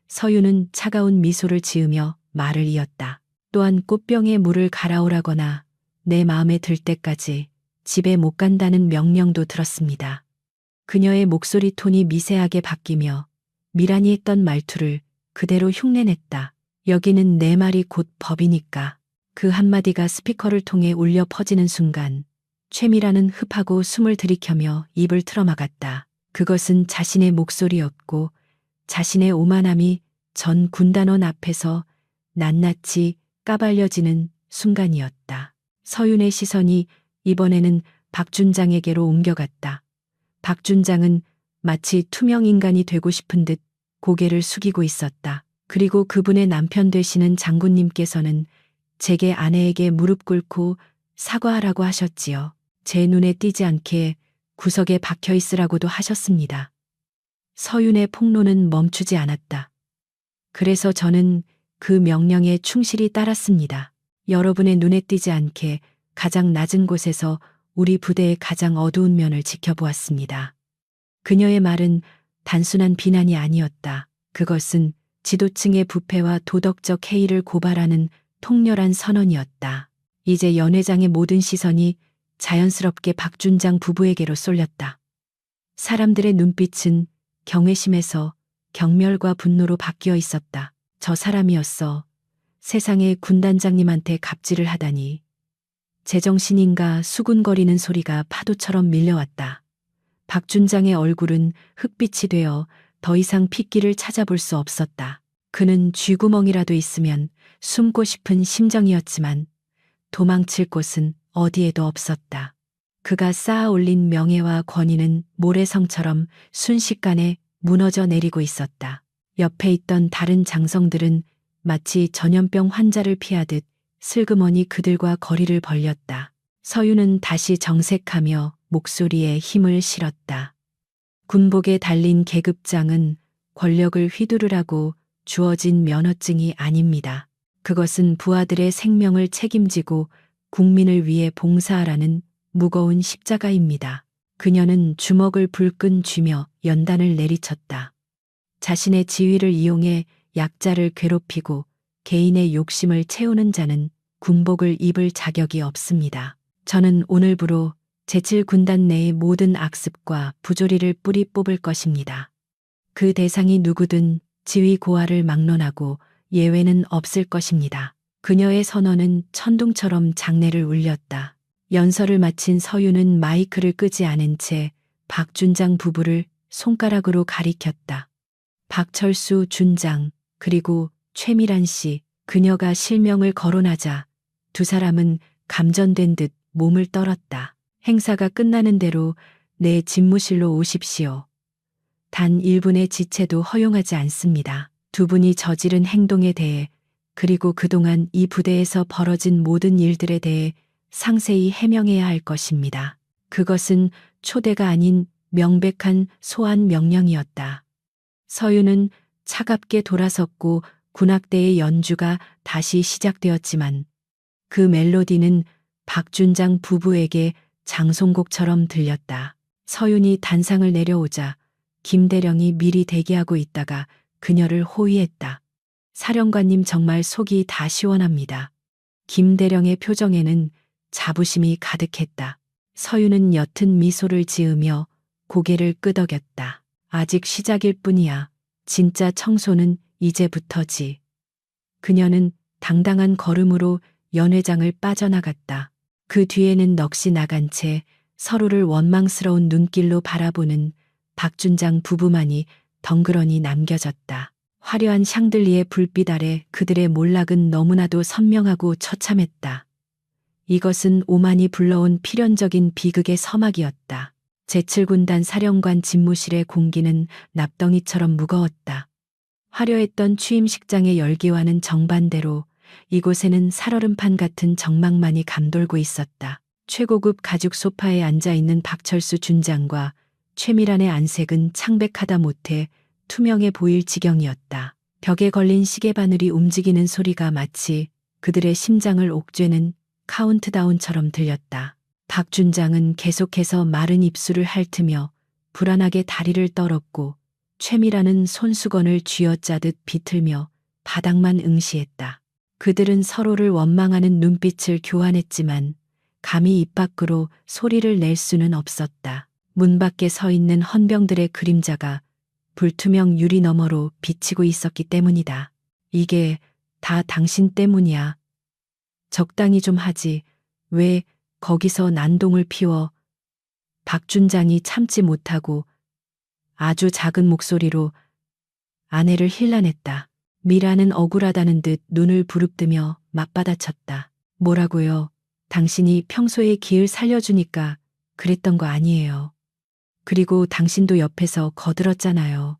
서윤은 차가운 미소를 지으며 말을 이었다. 또한 꽃병에 물을 갈아오라거나 내 마음에 들 때까지 집에 못 간다는 명령도 들었습니다. 그녀의 목소리 톤이 미세하게 바뀌며 미란이 했던 말투를 그대로 흉내냈다. 여기는 내 말이 곧 법이니까. 그 한마디가 스피커를 통해 울려 퍼지는 순간 최미란은 흡하고 숨을 들이켜며 입을 틀어막았다. 그것은 자신의 목소리였고 자신의 오만함이 전 군단원 앞에서 낱낱이 까발려지는 순간이었다. 서윤의 시선이 이번에는 박준장에게로 옮겨갔다. 박준장은 마치 투명 인간이 되고 싶은 듯 고개를 숙이고 있었다. 그리고 그분의 남편 되시는 장군님께서는 제게 아내에게 무릎 꿇고 사과하라고 하셨지요. 제 눈에 띄지 않게 구석에 박혀 있으라고도 하셨습니다. 서윤의 폭로는 멈추지 않았다. 그래서 저는 그 명령에 충실히 따랐습니다. 여러분의 눈에 띄지 않게 가장 낮은 곳에서 우리 부대의 가장 어두운 면을 지켜보았습니다. 그녀의 말은 단순한 비난이 아니었다. 그것은 지도층의 부패와 도덕적 해이를 고발하는 통렬한 선언이었다. 이제 연회장의 모든 시선이 자연스럽게 박준장 부부에게로 쏠렸다. 사람들의 눈빛은 경외심에서 경멸과 분노로 바뀌어 있었다. 저 사람이었어. 세상에 군단장님한테 갑질을 하다니. 제정신인가 수군거리는 소리가 파도처럼 밀려왔다. 박준장의 얼굴은 흙빛이 되어 더 이상 핏길을 찾아볼 수 없었다. 그는 쥐구멍이라도 있으면 숨고 싶은 심정이었지만 도망칠 곳은 어디에도 없었다. 그가 쌓아 올린 명예와 권위는 모래성처럼 순식간에 무너져 내리고 있었다. 옆에 있던 다른 장성들은 마치 전염병 환자를 피하듯 슬그머니 그들과 거리를 벌렸다. 서윤은 다시 정색하며 목소리에 힘을 실었다. 군복에 달린 계급장은 권력을 휘두르라고 주어진 면허증이 아닙니다. 그것은 부하들의 생명을 책임지고 국민을 위해 봉사하라는 무거운 십자가입니다. 그녀는 주먹을 불끈 쥐며 연단을 내리쳤다. 자신의 지위를 이용해 약자를 괴롭히고 개인의 욕심을 채우는 자는 군복을 입을 자격이 없습니다. 저는 오늘부로 제7군단 내의 모든 악습과 부조리를 뿌리 뽑을 것입니다. 그 대상이 누구든 지위 고하를 막론하고 예외는 없을 것입니다. 그녀의 선언은 천둥처럼 장내를 울렸다. 연설을 마친 서윤은 마이크를 끄지 않은 채 박준장 부부를 손가락으로 가리켰다. 박철수 준장, 그리고 최미란 씨, 그녀가 실명을 거론하자 두 사람은 감전된 듯 몸을 떨었다. 행사가 끝나는 대로 내 집무실로 오십시오. 단 1분의 지체도 허용하지 않습니다. 두 분이 저지른 행동에 대해 그리고 그동안 이 부대에서 벌어진 모든 일들에 대해 상세히 해명해야 할 것입니다. 그것은 초대가 아닌 명백한 소환 명령이었다. 서윤은 차갑게 돌아섰고 군악대의 연주가 다시 시작되었지만 그 멜로디는 박준장 부부에게 장송곡처럼 들렸다. 서윤이 단상을 내려오자 김대령이 미리 대기하고 있다가 그녀를 호위했다. 사령관님 정말 속이 다 시원합니다. 김대령의 표정에는 자부심이 가득했다. 서윤은 옅은 미소를 지으며 고개를 끄덕였다. 아직 시작일 뿐이야. 진짜 청소는 이제부터지. 그녀는 당당한 걸음으로 연회장을 빠져나갔다. 그 뒤에는 넋이 나간 채 서로를 원망스러운 눈길로 바라보는 박준장 부부만이 덩그러니 남겨졌다. 화려한 샹들리의 불빛 아래 그들의 몰락은 너무나도 선명하고 처참했다. 이것은 오만이 불러온 필연적인 비극의 서막이었다. 제7군단 사령관 집무실의 공기는 납덩이처럼 무거웠다. 화려했던 취임식장의 열기와는 정반대로 이곳에는 살얼음판 같은 정막만이 감돌고 있었다. 최고급 가죽 소파에 앉아있는 박철수 준장과 최미란의 안색은 창백하다 못해 투명해 보일 지경이었다. 벽에 걸린 시계바늘이 움직이는 소리가 마치 그들의 심장을 옥죄는 카운트다운처럼 들렸다. 박 준장은 계속해서 마른 입술을 핥으며 불안하게 다리를 떨었고 최미란은 손수건을 쥐어짜듯 비틀며 바닥만 응시했다. 그들은 서로를 원망하는 눈빛을 교환했지만 감히 입 밖으로 소리를 낼 수는 없었다. 문 밖에 서 있는 헌병들의 그림자가 불투명 유리 너머로 비치고 있었기 때문이다. 이게 다 당신 때문이야. 적당히 좀 하지. 왜 거기서 난동을 피워? 박준장이 참지 못하고 아주 작은 목소리로 아내를 힐난했다. 미라는 억울하다는 듯 눈을 부릅뜨며 맞받아쳤다. 뭐라고요? 당신이 평소에 기을 살려주니까 그랬던 거 아니에요. 그리고 당신도 옆에서 거들었잖아요.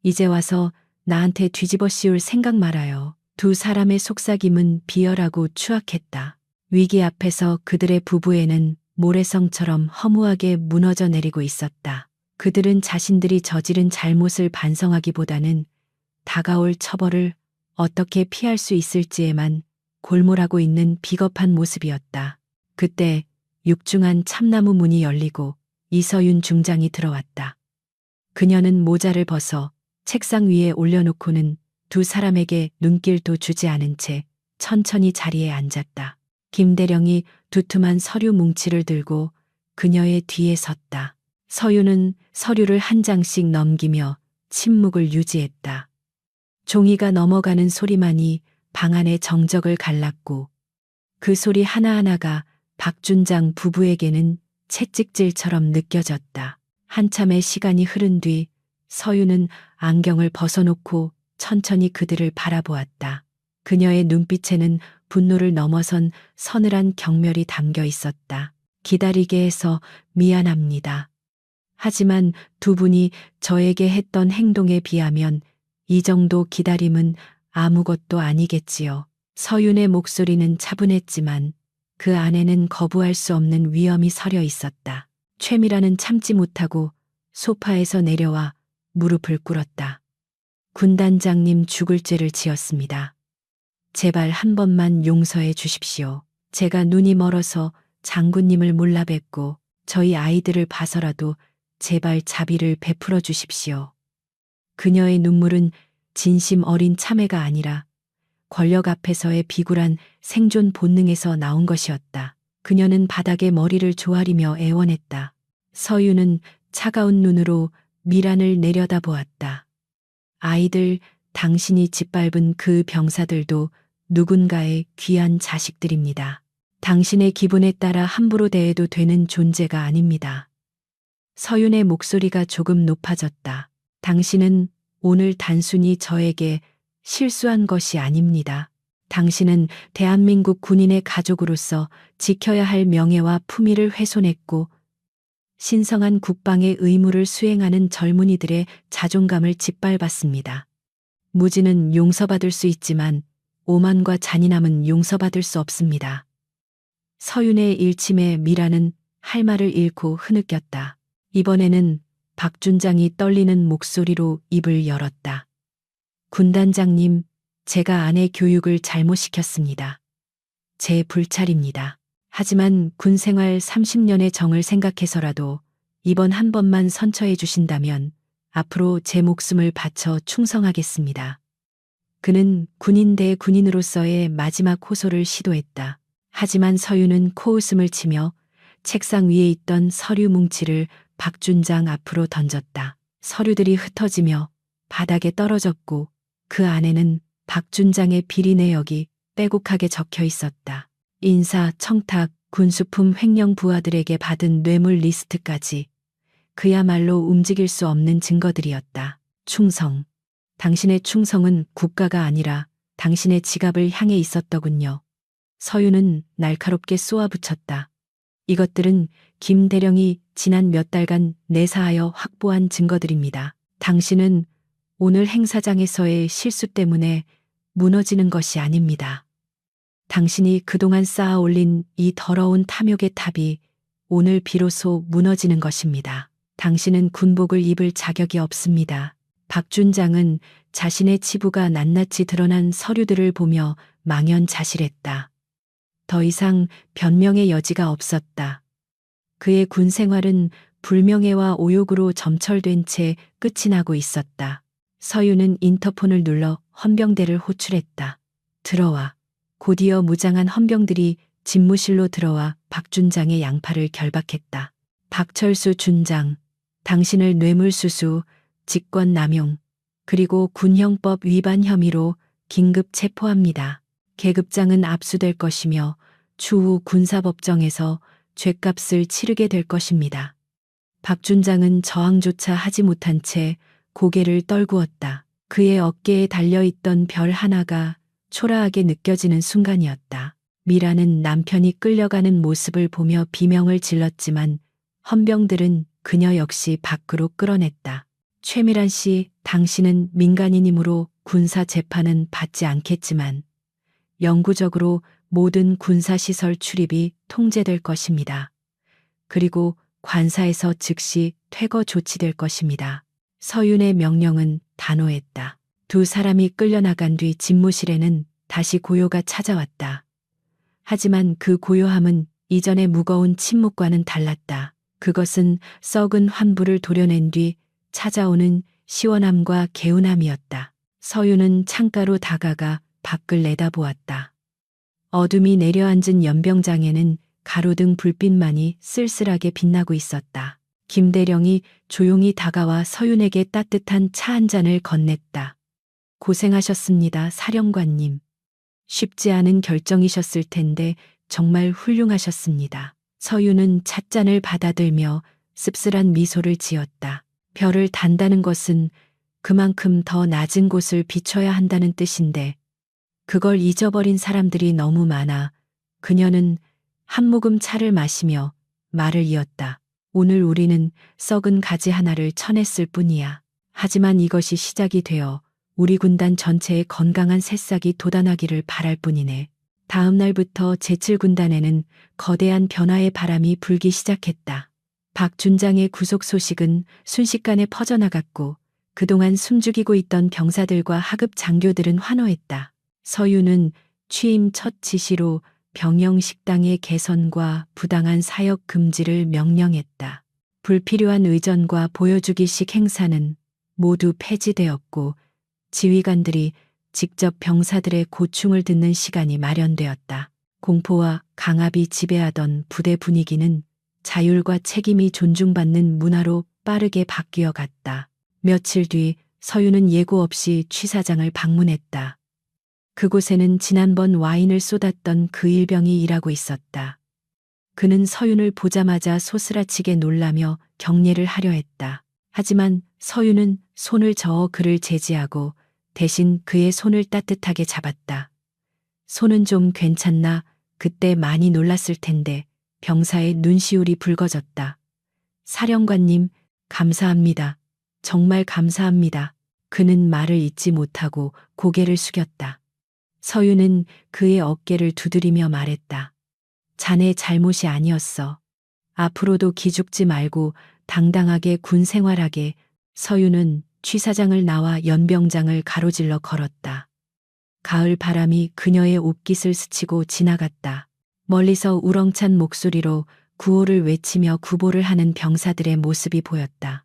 이제 와서 나한테 뒤집어 씌울 생각 말아요. 두 사람의 속삭임은 비열하고 추악했다. 위기 앞에서 그들의 부부에는 모래성처럼 허무하게 무너져 내리고 있었다. 그들은 자신들이 저지른 잘못을 반성하기보다는 다가올 처벌을 어떻게 피할 수 있을지에만 골몰하고 있는 비겁한 모습이었다. 그때 육중한 참나무 문이 열리고 이서윤 중장이 들어왔다. 그녀는 모자를 벗어 책상 위에 올려놓고는 두 사람에게 눈길도 주지 않은 채 천천히 자리에 앉았다. 김대령이 두툼한 서류 뭉치를 들고 그녀의 뒤에 섰다. 서윤은 서류를 한 장씩 넘기며 침묵을 유지했다. 종이가 넘어가는 소리만이 방 안의 정적을 갈랐고 그 소리 하나하나가 박준장 부부에게는 채찍질처럼 느껴졌다. 한참의 시간이 흐른 뒤 서윤은 안경을 벗어놓고 천천히 그들을 바라보았다. 그녀의 눈빛에는 분노를 넘어선 서늘한 경멸이 담겨 있었다. 기다리게 해서 미안합니다. 하지만 두 분이 저에게 했던 행동에 비하면 이 정도 기다림은 아무것도 아니겠지요. 서윤의 목소리는 차분했지만 그 안에는 거부할 수 없는 위험이 서려 있었다. 최미라는 참지 못하고 소파에서 내려와 무릎을 꿇었다. 군단장님 죽을 죄를 지었습니다. 제발 한 번만 용서해 주십시오. 제가 눈이 멀어서 장군님을 몰라 뵙고 저희 아이들을 봐서라도 제발 자비를 베풀어 주십시오. 그녀의 눈물은 진심 어린 참회가 아니라 권력 앞에서의 비굴한 생존 본능에서 나온 것이었다. 그녀는 바닥에 머리를 조아리며 애원했다. 서윤은 차가운 눈으로 미란을 내려다보았다. 아이들, 당신이 짓밟은 그 병사들도 누군가의 귀한 자식들입니다. 당신의 기분에 따라 함부로 대해도 되는 존재가 아닙니다. 서윤의 목소리가 조금 높아졌다. 당신은 오늘 단순히 저에게 실수한 것이 아닙니다. 당신은 대한민국 군인의 가족으로서 지켜야 할 명예와 품위를 훼손했고 신성한 국방의 의무를 수행하는 젊은이들의 자존감을 짓밟았습니다. 무지는 용서받을 수 있지만 오만과 잔인함은 용서받을 수 없습니다. 서윤의 일침에 미라는 할 말을 잃고 흐느꼈다. 이번에는 박준장이 떨리는 목소리로 입을 열었다. 군단장님, 제가 아내 교육을 잘못 시켰습니다. 제 불찰입니다. 하지만 군 생활 30년의 정을 생각해서라도 이번 한 번만 선처해 주신다면 앞으로 제 목숨을 바쳐 충성하겠습니다. 그는 군인 대 군인으로서의 마지막 호소를 시도했다. 하지만 서유는 코웃음을 치며 책상 위에 있던 서류 뭉치를 박준장 앞으로 던졌다. 서류들이 흩어지며 바닥에 떨어졌고 그 안에는 박준장의 비리 내역이 빼곡하게 적혀 있었다. 인사, 청탁, 군수품 횡령 부하들에게 받은 뇌물 리스트까지 그야말로 움직일 수 없는 증거들이었다. 충성. 당신의 충성은 국가가 아니라 당신의 지갑을 향해 있었더군요. 서유는 날카롭게 쏘아붙였다. 이것들은 김 대령이 지난 몇 달간 내사하여 확보한 증거들입니다. 당신은 오늘 행사장에서의 실수 때문에 무너지는 것이 아닙니다. 당신이 그동안 쌓아 올린 이 더러운 탐욕의 탑이 오늘 비로소 무너지는 것입니다. 당신은 군복을 입을 자격이 없습니다. 박준장은 자신의 치부가 낱낱이 드러난 서류들을 보며 망연자실했다. 더 이상 변명의 여지가 없었다. 그의 군 생활은 불명예와 오욕으로 점철된 채 끝이 나고 있었다. 서유는 인터폰을 눌러 헌병대를 호출했다. 들어와. 곧이어 무장한 헌병들이 집무실로 들어와 박준장의 양팔을 결박했다. 박철수 준장, 당신을 뇌물수수, 직권남용, 그리고 군형법 위반 혐의로 긴급 체포합니다. 계급장은 압수될 것이며 추후 군사법정에서 죗값을 치르게 될 것입니다. 박준장은 저항조차 하지 못한 채 고개를 떨구었다. 그의 어깨에 달려있던 별 하나가 초라하게 느껴지는 순간이었다. 미라는 남편이 끌려가는 모습을 보며 비명을 질렀지만 헌병들은 그녀 역시 밖으로 끌어냈다. 최미란 씨, 당신은 민간인이므로 군사 재판은 받지 않겠지만 영구적으로 모든 군사시설 출입이 통제될 것입니다. 그리고 관사에서 즉시 퇴거 조치될 것입니다. 서윤의 명령은 단호했다. 두 사람이 끌려나간 뒤 집무실에는 다시 고요가 찾아왔다. 하지만 그 고요함은 이전의 무거운 침묵과는 달랐다. 그것은 썩은 환부를 도려낸 뒤 찾아오는 시원함과 개운함이었다. 서윤은 창가로 다가가 밖을 내다보았다. 어둠이 내려앉은 연병장에는 가로등 불빛만이 쓸쓸하게 빛나고 있었다. 김대령이 조용히 다가와 서윤에게 따뜻한 차 한 잔을 건넸다. 고생하셨습니다, 사령관님. 쉽지 않은 결정이셨을 텐데 정말 훌륭하셨습니다. 서윤은 찻잔을 받아들며 씁쓸한 미소를 지었다. 별을 단다는 것은 그만큼 더 낮은 곳을 비춰야 한다는 뜻인데 그걸 잊어버린 사람들이 너무 많아. 그녀는 한 모금 차를 마시며 말을 이었다. 오늘 우리는 썩은 가지 하나를 쳐냈을 뿐이야. 하지만 이것이 시작이 되어 우리 군단 전체의 건강한 새싹이 돋아나기를 바랄 뿐이네. 다음 날부터 제7군단에는 거대한 변화의 바람이 불기 시작했다. 박준장의 구속 소식은 순식간에 퍼져나갔고 그동안 숨죽이고 있던 병사들과 하급 장교들은 환호했다. 서유는 취임 첫 지시로 병영 식당의 개선과 부당한 사역 금지를 명령했다. 불필요한 의전과 보여주기식 행사는 모두 폐지되었고 지휘관들이 직접 병사들의 고충을 듣는 시간이 마련되었다. 공포와 강압이 지배하던 부대 분위기는 자율과 책임이 존중받는 문화로 빠르게 바뀌어 갔다. 며칠 뒤 서유는 예고 없이 취사장을 방문했다. 그곳에는 지난번 와인을 쏟았던 그 일병이 일하고 있었다. 그는 서윤을 보자마자 소스라치게 놀라며 경례를 하려 했다. 하지만 서윤은 손을 저어 그를 제지하고 대신 그의 손을 따뜻하게 잡았다. 손은 좀 괜찮나? 그때 많이 놀랐을 텐데. 병사의 눈시울이 붉어졌다. 사령관님, 감사합니다. 정말 감사합니다. 그는 말을 잇지 못하고 고개를 숙였다. 서윤은 그의 어깨를 두드리며 말했다. 자네 잘못이 아니었어. 앞으로도 기죽지 말고 당당하게 군 생활하게 서유는 취사장을 나와 연병장을 가로질러 걸었다. 가을 바람이 그녀의 옷깃을 스치고 지나갔다. 멀리서 우렁찬 목소리로 구호를 외치며 구보를 하는 병사들의 모습이 보였다.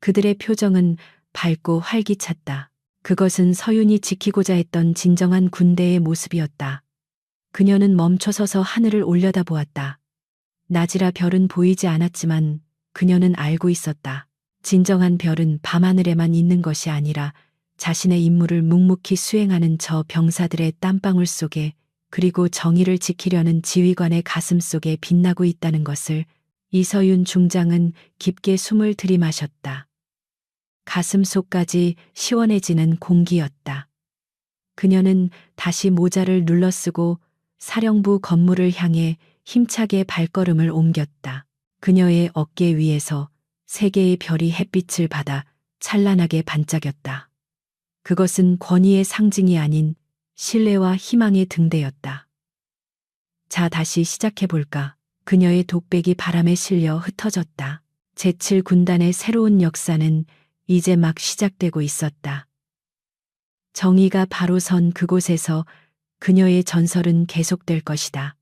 그들의 표정은 밝고 활기찼다. 그것은 서윤이 지키고자 했던 진정한 군대의 모습이었다. 그녀는 멈춰서서 하늘을 올려다보았다. 낮이라 별은 보이지 않았지만 그녀는 알고 있었다. 진정한 별은 밤하늘에만 있는 것이 아니라 자신의 임무를 묵묵히 수행하는 저 병사들의 땀방울 속에, 그리고 정의를 지키려는 지휘관의 가슴 속에 빛나고 있다는 것을. 이서윤 중장은 깊게 숨을 들이마셨다. 가슴 속까지 시원해지는 공기였다. 그녀는 다시 모자를 눌러쓰고 사령부 건물을 향해 힘차게 발걸음을 옮겼다. 그녀의 어깨 위에서 세 개의 별이 햇빛을 받아 찬란하게 반짝였다. 그것은 권위의 상징이 아닌 신뢰와 희망의 등대였다. 자, 다시 시작해볼까? 그녀의 독백이 바람에 실려 흩어졌다. 제7군단의 새로운 역사는 이제 막 시작되고 있었다. 정의가 바로 선 그곳에서 그녀의 전설은 계속될 것이다.